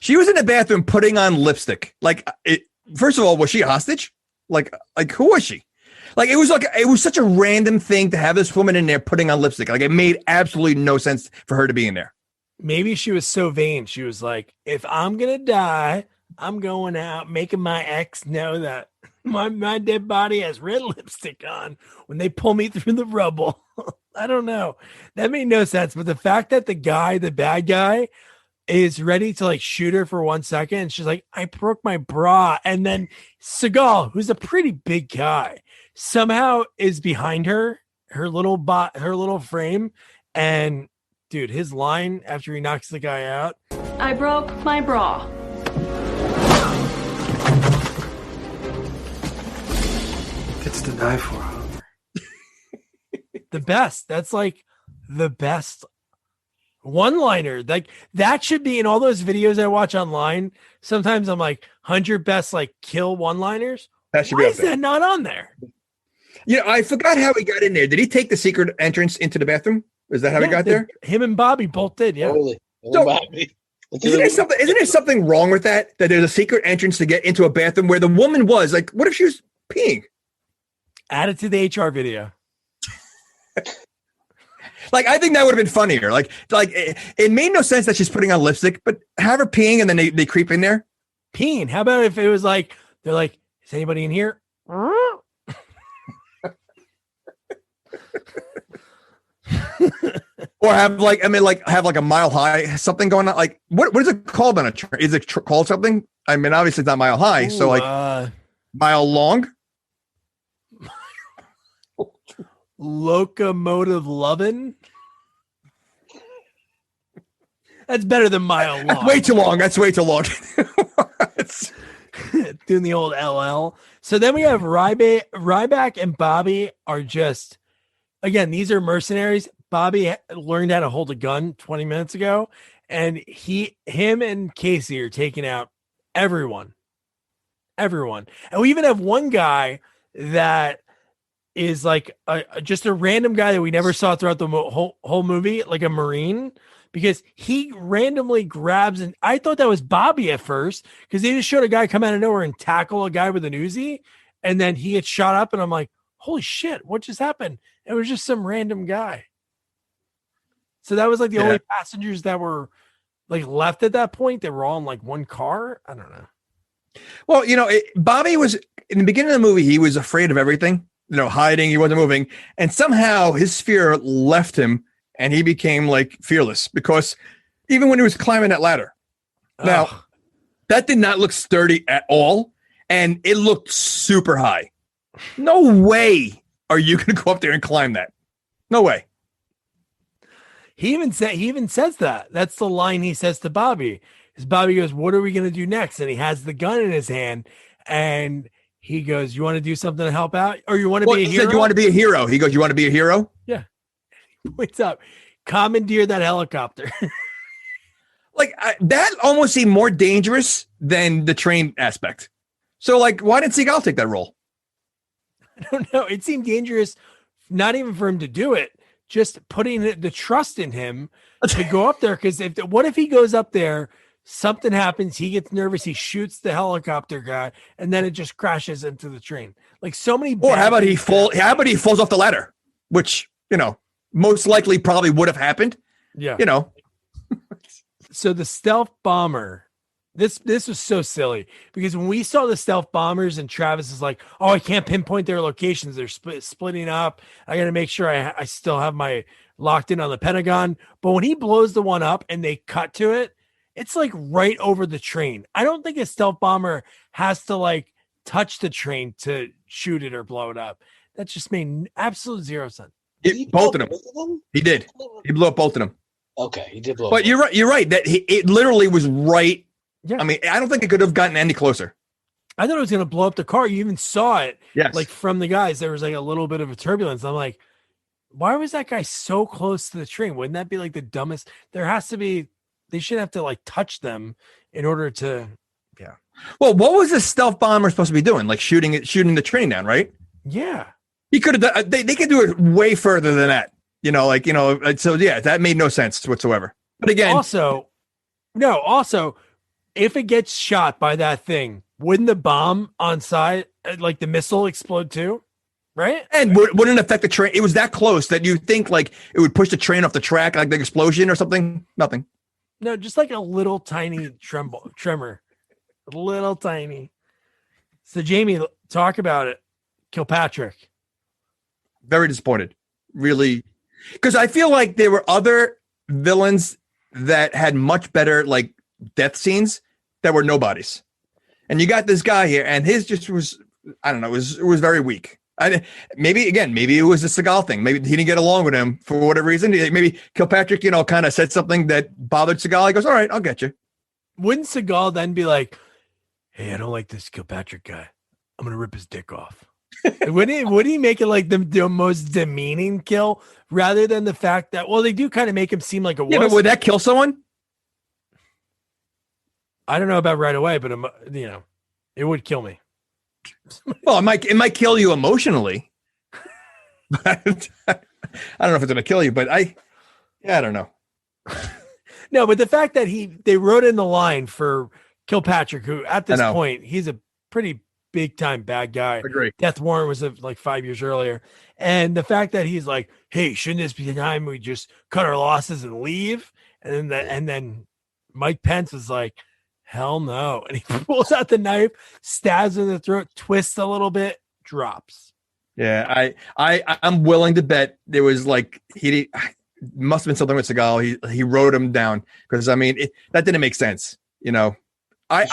She was in the bathroom putting on lipstick. Like, first of all, was she a hostage? Like who was she? Like, it was such a random thing to have this woman in there putting on lipstick. Like, it made absolutely no sense for her to be in there. Maybe she was so vain. She was like, if I'm going to die, I'm going out making my ex know that my dead body has red lipstick on when they pull me through the rubble. I don't know. That made no sense. But the fact that the bad guy is ready to like shoot her for 1 second. And she's like, I broke my bra. And then Seagal, who's a pretty big guy, somehow is behind her little frame. And dude, his line after he knocks the guy out. I broke my bra. It's to die for, Homer. The best. That's like the best one-liner. Like that should be in all those videos I watch online. Sometimes I'm like 100 best like kill one-liners. That should Why be is that not on there? You know, I forgot how he got in there. Did he take the secret entrance into the bathroom? Is that how he got there? Him and Bobby both did. Yeah. Totally. So- Bobby. Isn't there something wrong with that? That there's a secret entrance to get into a bathroom where the woman was? Like, what if she was peeing? Add it to the HR video. Like, I think that would have been funnier. Like it made no sense that she's putting on lipstick, but have her peeing and then they creep in there. Peeing. How about if it was like, they're like, is anybody in here? Or have like a Mile High something going on. Like what is it called on a train? Is it called something? I mean, obviously it's not Mile High, so like Mile Long. Locomotive lovin'. That's better than Mile Long. That's way too long. That's way too long. Doing the old LL. So then we have Ryback and Bobby are just, again, these are mercenaries. Bobby learned how to hold a gun 20 minutes ago, and him and Casey are taking out everyone. And we even have one guy that is like just a random guy that we never saw throughout the whole movie, like a Marine, because he randomly grabs, and I thought that was Bobby at first, because they just showed a guy come out of nowhere and tackle a guy with an Uzi, and then he gets shot up, and I'm like, holy shit, what just happened? It was just some random guy. So that was like the only passengers that were like left at that point. They were all in like one car. I don't know. Well, you know, Bobby was in the beginning of the movie, he was afraid of everything. You know, hiding, he wasn't moving, and somehow his fear left him, and he became like fearless, because even when he was climbing that ladder, now that did not look sturdy at all, and it looked super high. No way are you going to go up there and climb that? No way. He even says that. That's the line he says to Bobby. Is Bobby goes, "What are we going to do next?" And he has the gun in his hand, and he goes, "You want to do something to help out, or you want to be a hero?" Said, "You want to be a hero?" He goes, "You want to be a hero?" Yeah. What's up? Commandeer that helicopter. Like that almost seemed more dangerous than the train aspect. So, like, why didn't Seagal take that role? I don't know. It seemed dangerous, not even for him to do it, just putting the trust in him to go up there. Because what if he goes up there, something happens, he gets nervous, he shoots the helicopter guy, and then it just crashes into the train. Like so many. Or how about he falls off the ladder, which, you know, most likely probably would have happened. Yeah. You know. So the stealth bomber, this was so silly, because when we saw the stealth bombers and Travis is like, "Oh, I can't pinpoint their locations. They're splitting up. I got to make sure I still have my locked in on the Pentagon." But when he blows the one up and they cut to it, it's like right over the train. I don't think a stealth bomber has to like touch the train to shoot it or blow it up. That just made absolute zero sense. Both of them. He did. He blew up both of them. Okay, he did blow. But you're right. You're right that it literally was right. Yeah. I mean, I don't think it could have gotten any closer. I thought it was going to blow up the car. You even saw it. Yes. Like from the guys, there was like a little bit of a turbulence. I'm like, why was that guy so close to the train? Wouldn't that be like the dumbest? There has to be. They shouldn't have to like touch them in order to. Yeah. Well, what was the stealth bomber supposed to be doing? Like shooting the train down, right? Yeah. He could have. They could do it way further than that. You know, like, you know. So yeah, that made no sense whatsoever. But again, also, if it gets shot by that thing, wouldn't the bomb on side, like the missile, explode too? Right? And wouldn't affect the train. It was that close that you think like it would push the train off the track, like the explosion or something. Nothing. No, just like a little tiny tremor. A little tiny. So Jamie, talk about it. Kilpatrick. Very disappointed. Really. Because I feel like there were other villains that had much better like death scenes that were nobodies. And you got this guy here, and his just was, I don't know, it was very weak. Maybe it was a Seagal thing. Maybe he didn't get along with him for whatever reason. Maybe Kilpatrick, you know, kind of said something that bothered Seagal. He goes, "All right, I'll get you." Wouldn't Seagal then be like, "Hey, I don't like this Kilpatrick guy. I'm gonna rip his dick off." Would he make it like the most demeaning kill rather than the fact that, well, they do kind of make him seem like a wuss. Yeah, but would that kill someone? I don't know about right away, but you know, it would kill me. Well, it might kill you emotionally. I don't know if it's gonna kill you, but I don't know. No, but the fact that they wrote in the line for Kilpatrick, who at this point he's a pretty big time bad guy. Agree. Death warrant was like 5 years earlier, and the fact that he's like, "Hey, shouldn't this be the time we just cut our losses and leave?" And then Mike Pence is like, "Hell no!" And he pulls out the knife, stabs in the throat, twists a little bit, drops. Yeah, I'm willing to bet there was like must have been something with Seagal. He wrote him down because I mean that didn't make sense. You know, I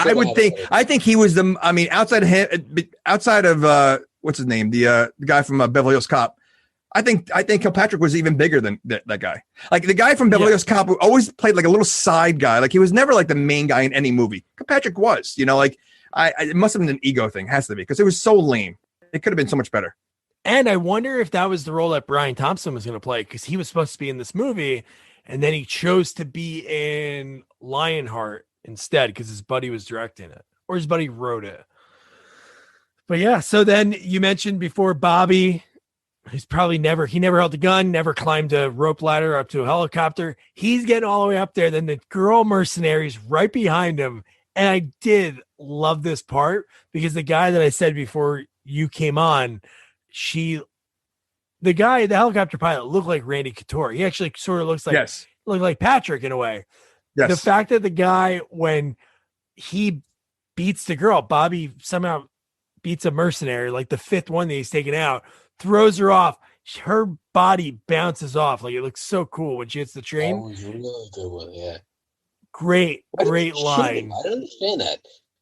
think he was outside of him, outside of what's his name, the guy from Beverly Hills Cop. I think Kilpatrick was even bigger than that guy. Like the guy from Beverly Hills Cop who always played like a little side guy. Like he was never like the main guy in any movie. Kilpatrick was, you know, like it must have been an ego thing. Has to be because it was so lame. It could have been so much better. And I wonder if that was the role that Brian Thompson was going to play because he was supposed to be in this movie, and then he chose to be in Lionheart instead because his buddy was directing it or his buddy wrote it. But yeah, so then you mentioned before Bobby, he never held a gun, never climbed a rope ladder up to a helicopter. He's getting all the way up there. Then the girl mercenaries right behind him. And I did love this part because the guy that I said before you came on, the helicopter pilot looked like Randy Couture. He actually sort of looked like Patrick in a way. Yes. The fact that the guy, when he beats the girl, Bobby somehow beats a mercenary, like the fifth one that he's taken out, throws her off. Her body bounces off. Like it looks so cool when she hits the train. That was a really good one, yeah. Great line. I don't understand that.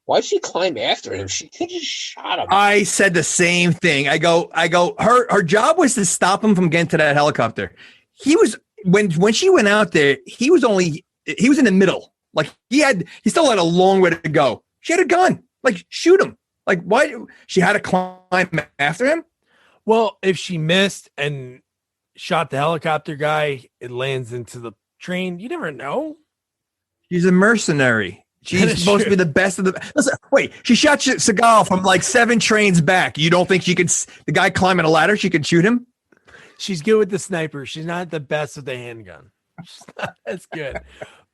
Why'd she climb after him? She could just shot him. I said the same thing. I go. Her job was to stop him from getting to that helicopter. He was when she went out there. He was in the middle. Like he still had a long way to go. She had a gun. Like shoot him. Like why? She had to climb after him. Well, if she missed and shot the helicopter guy, it lands into the train. You never know. She's a mercenary. She's supposed to be the best of the. Listen, wait, she shot Seagal from like 7 trains back. You don't think the guy climbing a ladder, she could shoot him? She's good with the sniper. She's not the best with the handgun. That's good.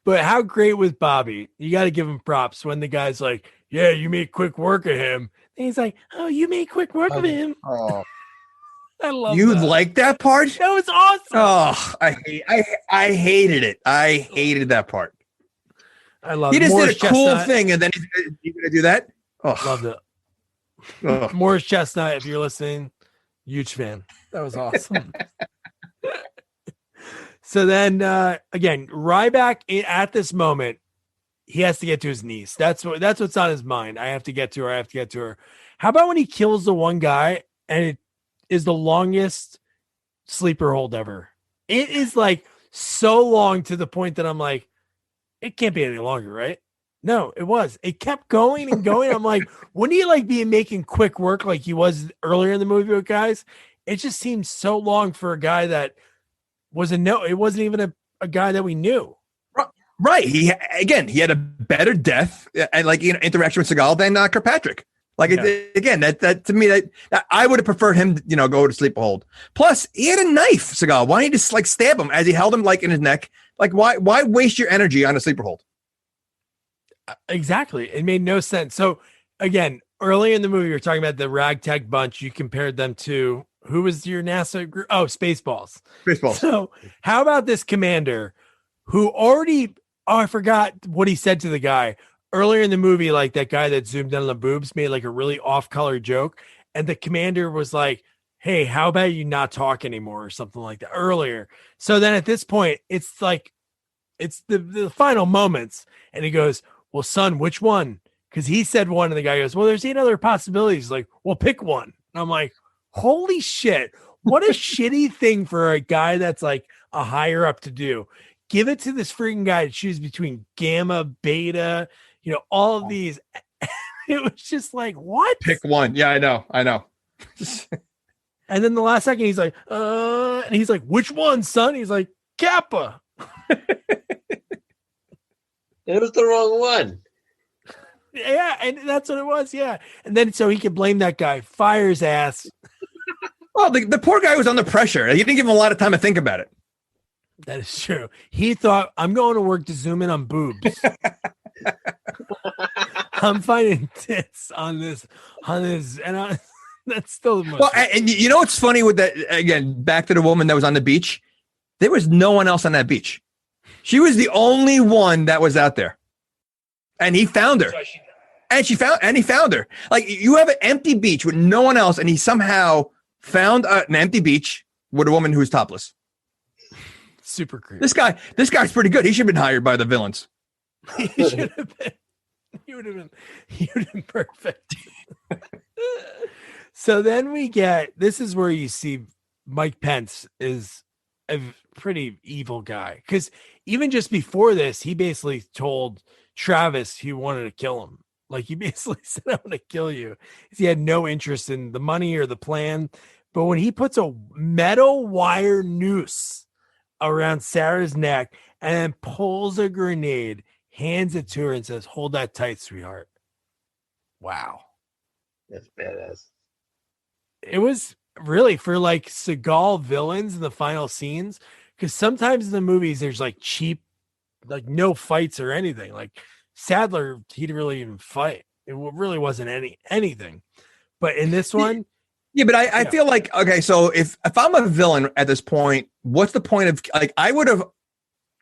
But how great was Bobby? You got to give him props when the guy's like, yeah, you made quick work of him. And he's like, oh, you made quick work of him. Oh. I love you that. Like that part? That was awesome. Oh, I hated it. I hated that part. I love it. He just Morris did a cool Chestnut. thing, and then he's going to do that? Oh. Loved it. Morris Chestnut, if you're listening, huge fan. That was awesome. So then, again, Ryback at this moment, he has to get to his niece. That's what's on his mind. I have to get to her. How about when he kills the one guy and it is the longest sleeper hold ever? It is like so long to the point that I'm like, it can't be any longer, right? No, it was. It kept going and going. I'm like, wouldn't he like be making quick work like he was earlier in the movie with guys? It just seems so long for a guy that it wasn't even a guy that we knew. Right. He had a better death and interaction with Seagal than Kirkpatrick. That to me, that I would have preferred him, go to sleep hold. Plus, he had a knife, Seagal. Why didn't he just stab him as he held him in his neck? Like, why waste your energy on a sleeper hold? Exactly. It made no sense. So again, early in the movie, you're talking about the ragtag bunch. You compared them to who was your NASA group? Oh, Spaceballs. So how about this commander who I forgot what he said to the guy earlier in the movie, like that guy that zoomed in on the boobs made like a really off-color joke. And the commander was like, hey, how about you not talk anymore or something like that earlier. So then at this point, it's like, it's the final moments. And he goes, well, son, which one? Because he said one and the guy goes, well, there's 8 other possibilities. Like, well, pick one. And I'm like, holy shit. What a shitty thing for a guy that's like a higher up to do. Give it to this freaking guy to choose between gamma, beta, all of these. It was just like, what? Pick one. Yeah, I know. And then the last second, he's like, and he's like, which one, son? He's like, Kappa. It was the wrong one. Yeah, and that's what it was. Yeah. And then so he could blame that guy, fire his ass. Well, the poor guy was under pressure. You didn't give him a lot of time to think about it. That is true. He thought, I'm going to work to zoom in on boobs. I'm finding tits on this, and that's still the most. Well, and you know what's funny with that? Again, back to the woman that was on the beach. There was no one else on that beach. She was the only one that was out there, and he found her. And he found her. Like, you have an empty beach with no one else, and he somehow found an empty beach with a woman who's topless. Super creepy. This guy's pretty good. He should have been hired by the villains. He should have been. He would have been perfect. So then this is where you see Mike Pence is a pretty evil guy, because even just before this, he basically told Travis he wanted to kill him. Like, he basically said, I'm going to kill you. He had no interest in the money or the plan. But when he puts a metal wire noose around Sarah's neck and then pulls a grenade, hands it to her and says, hold that tight, sweetheart. Wow. That's badass. It was really for like Seagal villains in the final scenes, because sometimes in the movies there's like cheap, like no fights or anything. Like Sadler, he didn't really even fight. It really wasn't anything. But in this one, yeah, but I feel like, okay, so if I'm a villain at this point, what's the point of, like, I would have,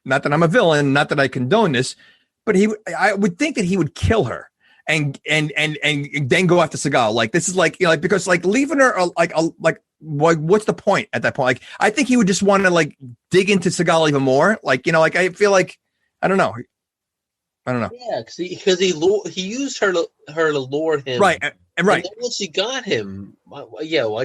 not that I'm a villain, not that I condone this, but I would think that he would kill her and then go after Seagal. Like, this is like, you know, like, because like leaving her what's the point at that point? Like, I think he would just want to like dig into Seagal even more. Like, you know, like, I feel like, I don't know. Yeah, because he used her to lure him. Right. And right. And then once he got him, I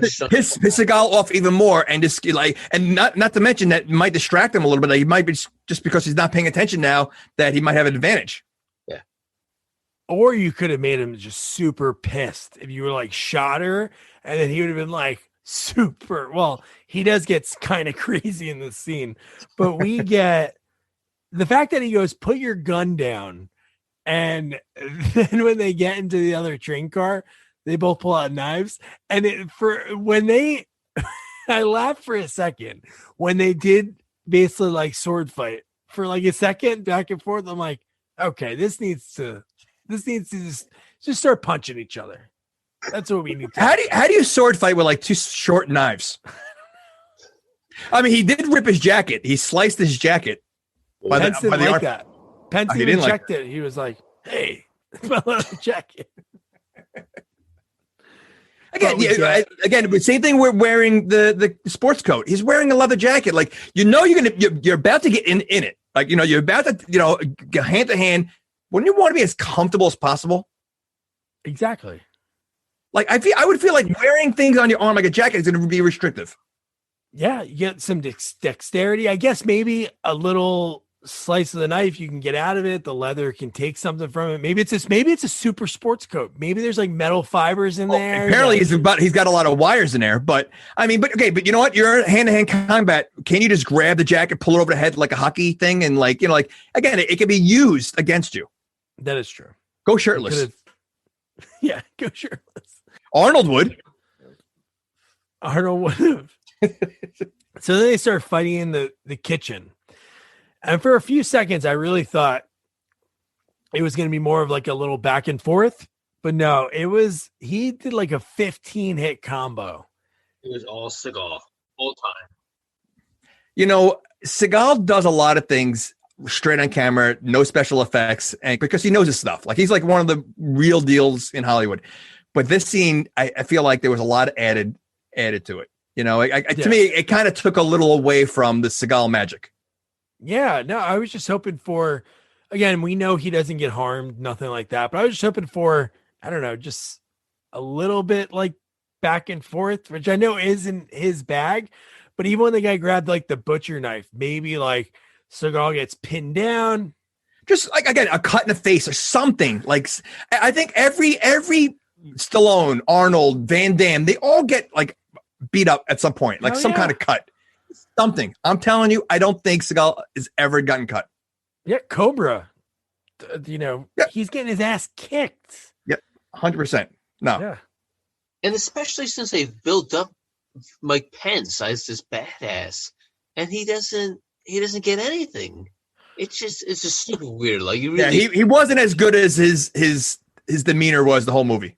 just piss Seagal off even more, and just like, and not to mention that might distract him a little bit. Like, he might be just because he's not paying attention now, that he might have an advantage. Yeah. Or you could have made him just super pissed if you were like shot her, and then he would have been like super. Well, he does get kind of crazy in this scene, but we get the fact that he goes, put your gun down. And then when they get into the other train car, they both pull out knives. And I laughed for a second when they did basically like sword fight for like a second back and forth. I'm like, okay, this needs to just start punching each other. That's what we need to do. How do you sword fight with like two short knives? I mean, he did rip his jacket. He sliced his jacket. Pence didn't like that. Pence even checked it. He was like, hey, my leather jacket. Again, but same thing. We're wearing the sports coat. He's wearing a leather jacket. Like, you know, you're about to get in it. Like, you know, you're about to, you know, get hand to hand. Wouldn't you want to be as comfortable as possible? Exactly. Like, I would feel like wearing things on your arm like a jacket is going to be restrictive. Yeah, you get some dexterity. I guess maybe a little slice of the knife, you can get out of it. The leather can take something from it. Maybe it's a super sports coat. Maybe there's like metal fibers in there. Apparently he's got a lot of wires in there. But I mean, but you know what? You're hand-to-hand combat. Can you just grab the jacket, pull it over the head like a hockey thing, and like, you know, like, again, it can be used against you. That is true. Go shirtless. Yeah, go shirtless. Arnold would have. So then they start fighting in the kitchen. And for a few seconds, I really thought it was going to be more of like a little back and forth. But no, he did like a 15-hit combo. It was all Seagal, all time. You know, Seagal does a lot of things straight on camera, no special effects, and because he knows his stuff. Like, he's like one of the real deals in Hollywood. But this scene, I feel like there was a lot added to it. You know, to me, it kind of took a little away from the Seagal magic. Yeah, no, I was just hoping for, again, we know he doesn't get harmed, nothing like that. But I was just hoping for, I don't know, just a little bit like back and forth, which I know isn't his bag. But even when the guy grabbed like the butcher knife, maybe like Seagal gets pinned down. Just like, again, a cut in the face or something. Like, I think every Stallone, Arnold, Van Damme, they all get like beat up at some point, like kind of cut. Something. I'm telling you, I don't think Seagal has ever gotten cut. Yeah, Cobra. He's getting his ass kicked. Yep, 100%. No. Yeah. And especially since they've built up Mike Pence as this badass, and he doesn't get anything. It's just super weird. Like you really, he wasn't as good as his demeanor was the whole movie.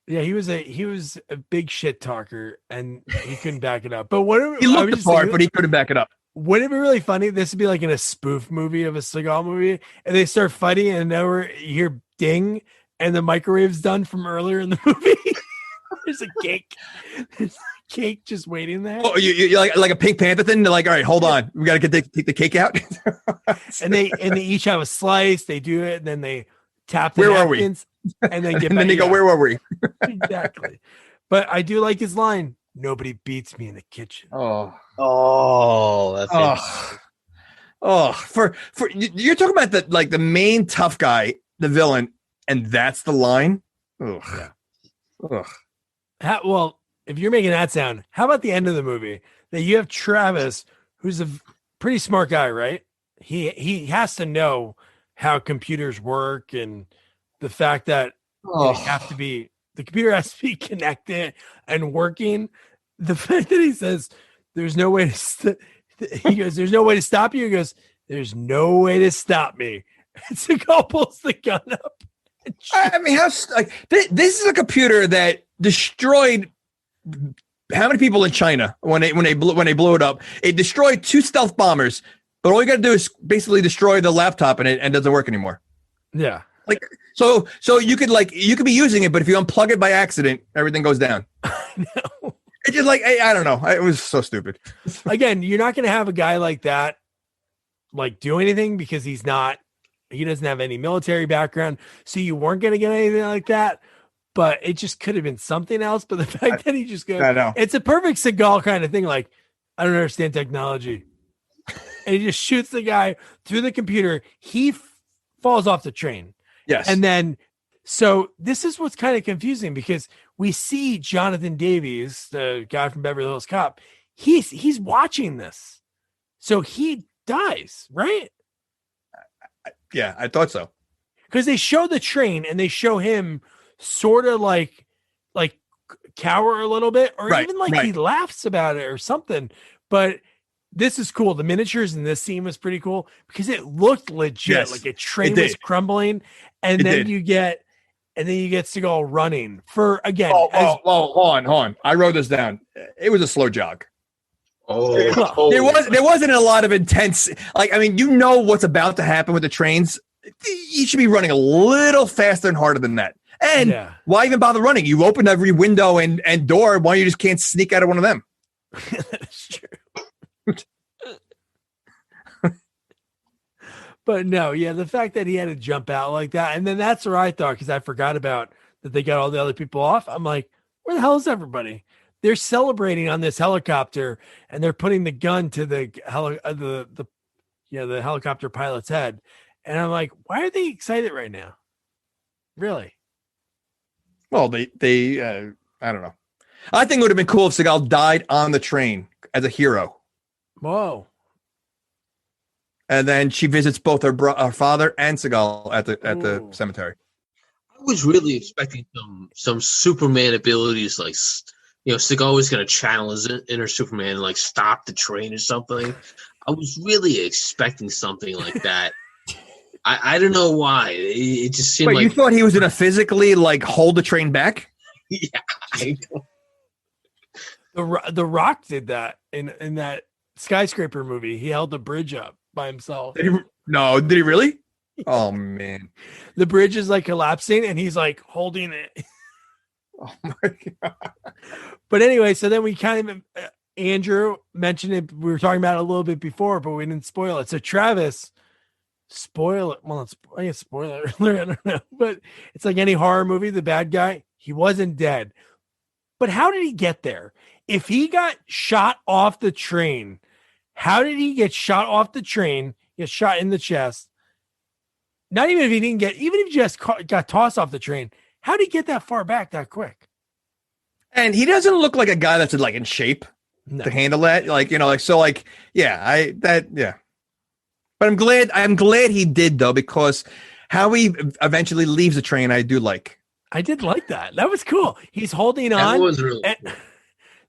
Yeah, he was a big shit talker, and he couldn't back it up. But what he looked the part, but he couldn't back it up. Wouldn't it be really funny? This would be like in a spoof movie of a Seagal movie, and they start fighting, and now you hear ding, and the microwave's done from earlier in the movie. There's a cake. There's a cake just waiting there. Oh, you like a Pink Panther thing? They're like, all right, hold on, we got to take the cake out. and they each have a slice. They do it, and then they tap the Where napkins, were we? And then and then they go, where were we? Exactly. But I do like his line. Nobody beats me in the kitchen. For you're talking about the main tough guy, the villain, and that's the line. Ugh. Yeah. Ugh. Well, if you're making that sound, how about the end of the movie that you have Travis, who's a pretty smart guy, right? He has to know how computers work and the fact that the computer has to be connected and working. The fact that he says there's no way to he goes, there's no way to stop you. He goes, there's no way to stop me. And Seagal pulls the gun up. I mean, this is a computer that destroyed how many people in China when they blew it up? It destroyed 2 stealth bombers, but all you got to do is basically destroy the laptop and it doesn't work anymore. Yeah. Like so you could be using it, but if you unplug it by accident, everything goes down. No. It's just like I don't know. It was so stupid. Again, you're not going to have a guy like that do anything because he doesn't have any military background. So you weren't going to get anything like that. But it just could have been something else. But the fact that he just goes, it's a perfect Seagal kind of thing. Like, I don't understand technology. And he just shoots the guy through the computer. He falls off the train. Yes. And then, so this is what's kind of confusing because we see Jonathan Davies, the guy from Beverly Hills Cop. He's watching this. So he dies, right? Yeah, I thought so. Because they show the train and they show him sort of like cower a little bit, or even he laughs about it or something. But this is cool. The miniatures in this scene was pretty cool because it looked legit, like a train was crumbling, and then you get Seagal running for again. Hold on. I wrote this down. It was a slow jog. There wasn't a lot of intense. You know what's about to happen with the trains. You should be running a little faster and harder than that. And why even bother running? You open every window and door. Why you just can't sneak out of one of them? That's true. But no, the fact that he had to jump out like that, and then that's where I thought, because I forgot about that they got all the other people off. I'm like, where the hell is everybody? They're celebrating on this helicopter, and they're putting the gun to the helicopter pilot's head, and I'm like, why are they excited right now? Really? Well, they I don't know. I think it would have been cool if Seagal died on the train as a hero. Whoa. And then she visits both her father and Seagal at the cemetery. I was really expecting some Superman abilities, Seagal was going to channel his inner Superman and stop the train or something. I was really expecting something like that. I don't know why. It just seemed you thought he was going to physically hold the train back? Yeah, I know. The Rock did that in that skyscraper movie. He held the bridge up by himself. Did he really? Oh man. The bridge is collapsing and he's holding it. Oh my God. But anyway, so then we kind of Andrew mentioned it. We were talking about it a little bit before, but we didn't spoil it. So Travis, spoil it. Well, I guess spoiler alert. I don't know. But it's like any horror movie, the bad guy, he wasn't dead. But how did he get there? If he got shot off the train, how did he get shot off the train? Get shot in the chest. Not even if he didn't even if he just got tossed off the train, how did he get that far back that quick? And he doesn't look like a guy that's in shape to handle that. But I'm glad he did though, because how he eventually leaves the train, I do like. I did like that. That was cool. He's holding on. That was really cool.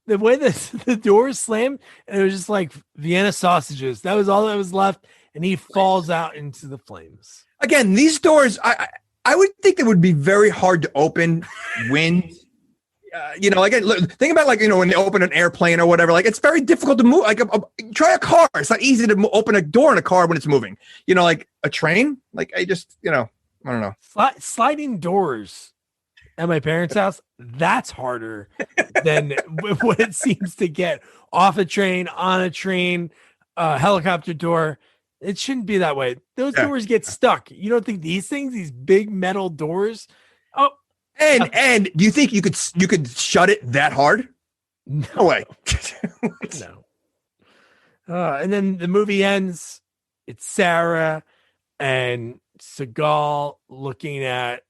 the way the doors slammed, and it was just like Vienna sausages. That was all that was left, and he falls out into the flames. Again, these doors, I would think they would be very hard to open when, again, look, think about like, when they open an airplane or whatever, like it's very difficult to move. Like try a car. It's not easy to open a door in a car when it's moving, like a train. Like I just, I don't know. Sliding doors at my parents' house, that's harder than what it seems to get off a train, on a train, helicopter door. It shouldn't be that way. Those doors get stuck. You don't think these big metal doors? Oh, and do you think you could shut it that hard? No way. No. And then the movie ends. It's Sarah and Seagal looking at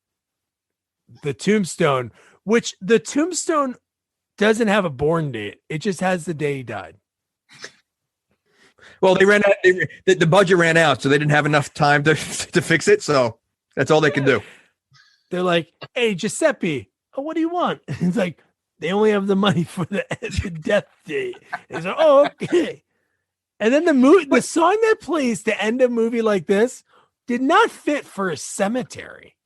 the tombstone, which the tombstone doesn't have a born date. It just has the day he died. Well, they ran out. The budget ran out, so they didn't have enough time to fix it. So that's all they could do. They're like, "Hey, Giuseppe, what do you want?" It's like they only have the money for the death date. He's like, "Oh, okay." And then the song that plays to end a movie like this did not fit for a cemetery.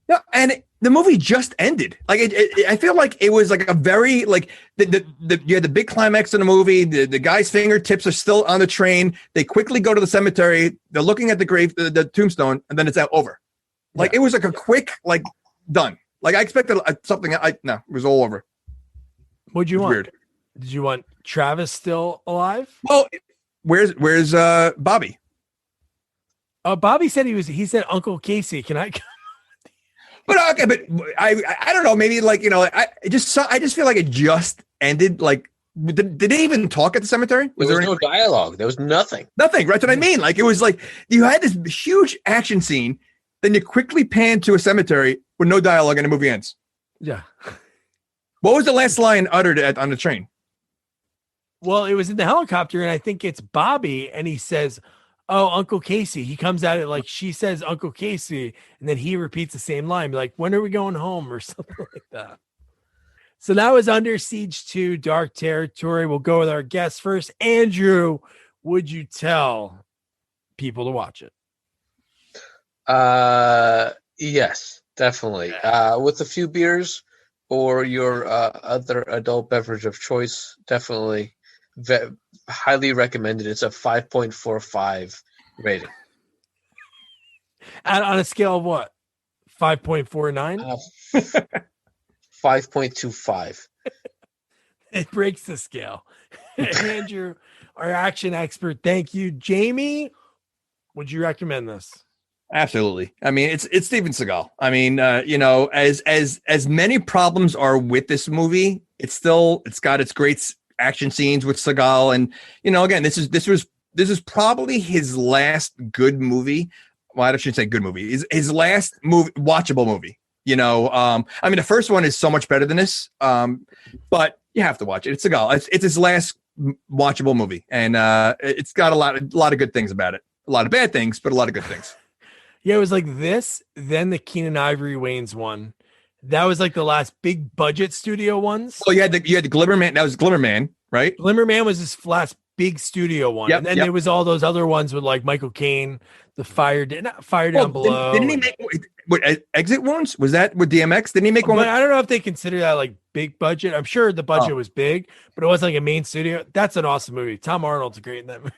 No, and the movie just ended. Like I feel like it was like a very like you had the big climax in the movie. The guy's fingertips are still on the train. They quickly go to the cemetery. They're looking at the grave, the tombstone, and then it's over. Like it was like a quick like done. Like I expected something. No, it was all over. What'd you want? Weird. Did you want Travis still alive? Well, where's Bobby? Bobby said he said Uncle Casey. Can I? But okay, but I don't know. Maybe like I just feel like it just ended. Like did they even talk at the cemetery? Was there no dialogue? There was nothing. Nothing. Right? That's what I mean. Like it was like you had this huge action scene, then you quickly pan to a cemetery with no dialogue, and the movie ends. Yeah. What was the last line uttered on the train? Well, it was in the helicopter, and I think it's Bobby, and he says, "Oh, Uncle Casey." He comes at it like she says Uncle Casey, and then he repeats the same line, like, "When are we going home?" or something like that. So that was Under Siege 2, Dark Territory. We'll go with our guests first. Andrew, would you tell people to watch it? Yes, definitely. With a few beers or your other adult beverage of choice, definitely. Highly recommended. It's a 5.45 rating. And on a scale of what? 5.49? 5.25. It breaks the scale. Andrew, our action expert, thank you. Jamie, would you recommend this? Absolutely. I mean, it's Steven Seagal. I mean, as many problems are with this movie, it's got its great action scenes with Seagal, and again, this is probably his last good movie. Well, I shouldn't say good movie. His last watchable movie. I mean, the first one is so much better than this, but you have to watch it. It's Seagal. It's his last watchable movie, and it's got a lot of good things about it. A lot of bad things, but a lot of good things. Yeah, it was like this, then the Keenan Ivory Wayans one. That was like the last big budget studio ones. Oh, you had the Glimmer Man. That was Glimmer Man, right? Glimmer Man was his last big studio one. Yep, and then there was all those other ones with like Michael Caine, the Fire Down Below. Didn't he make Exit Wounds? Was that with DMX? Didn't he make one? But I don't know if they consider that like big budget. I'm sure the budget was big, but it wasn't like a main studio. That's an awesome movie. Tom Arnold's great in that movie.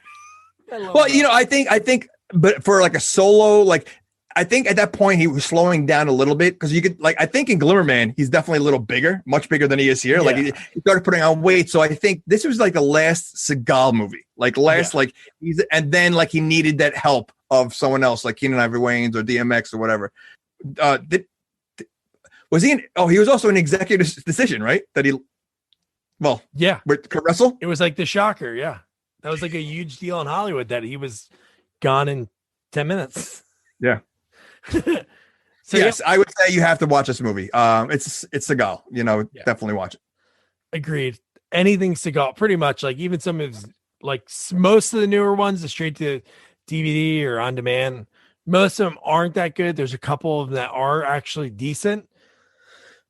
Well, I think, but for like a solo, like I think at that point he was slowing down a little bit because you could I think in Glimmer Man he's definitely a little bigger, much bigger than he is here. Yeah. Like he started putting on weight, so I think this was like the last Seagal movie, and then like he needed that help of someone else like Keenan Ivory Wayans or DMX or whatever. Was he? He was also an executive decision, right? With Kurt Russell. It was like the shocker, yeah. That was like a huge deal in Hollywood that he was gone in 10 minutes. Yeah. So yes, I would say you have to watch this movie. It's Seagal. Definitely watch it. Agreed. Anything Seagal, pretty much. Like even some of his, like most of the newer ones, the straight to DVD or on demand. Most of them aren't that good. There's a couple of them that are actually decent.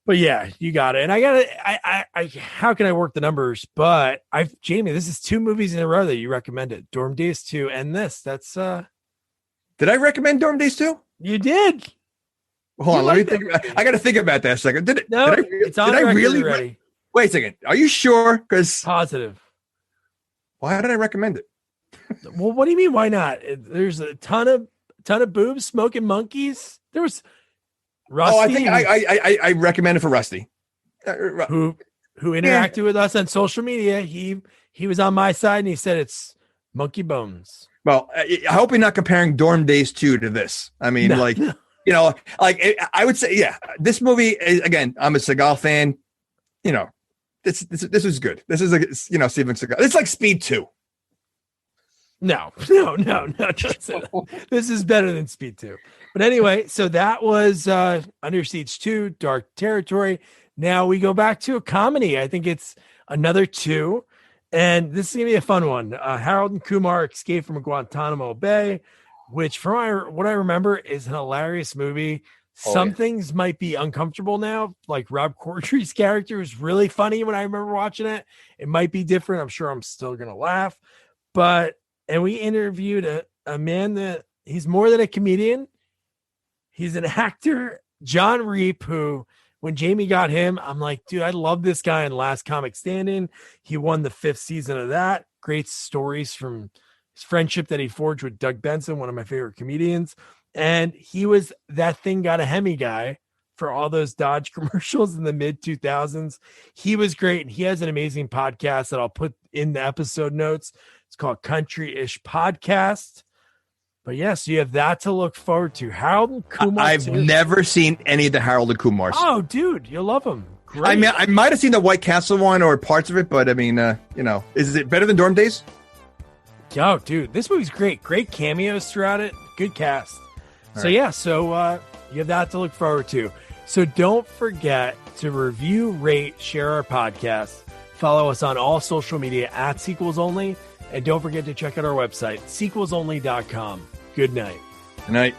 But yeah, you got it. And I how can I work the numbers? But Jamie, this is 2 movies in a row that you recommended. Dorm Days 2 and this. That's Did I recommend Dorm Days 2? You did. Hold on, let me think. I got to think about that a second. Did it? No, it's on record really already. Wait a second. Are you sure? Because Positive. why did I recommend it? Well, what do you mean? Why not? There's a ton of boobs, smoking monkeys. There was Rusty. Oh, I think I recommended for Rusty, who interacted with us on social media. He was on my side and he said it's monkey bones. Well, I hope you're not comparing Dorm Days 2 to this. I mean, I would say, yeah, this movie is, again, I'm a Seagal fan. This is good. This is Steven Seagal. It's like Speed 2. No. This is better than Speed 2. But anyway, so that was Under Siege 2, Dark Territory. Now we go back to a comedy. I think it's another 2. And this is going to be a fun one. Harold and Kumar Escape from Guantanamo Bay, which from what I remember is an hilarious movie. Some things might be uncomfortable now. Like Rob Corddry's character was really funny when I remember watching it. It might be different. I'm sure I'm still going to laugh. And we interviewed a man that he's more than a comedian. He's an actor, John Reap, who when Jamie got him, I'm like, dude, I love this guy in Last Comic Standing. He won the 5th season of that. Great stories from his friendship that he forged with Doug Benson, one of my favorite comedians. And he was that thing got a Hemi guy for all those Dodge commercials in the mid 2000s. He was great. And he has an amazing podcast that I'll put in the episode notes. It's called Country-ish Podcast. But yes, you have that to look forward to. Harold and Kumar. I've never seen any of the Harold and Kumars. Oh, dude, you'll love them. Great. I mean, I might have seen the White Castle one or parts of it, but I mean, is it better than Dorm Days? Yo, dude, this movie's great. Great cameos throughout it. Good cast. You have that to look forward to. So don't forget to review, rate, share our podcast. Follow us on all social media at Sequels Only. And don't forget to check out our website, sequelsonly.com. Good night. Good night.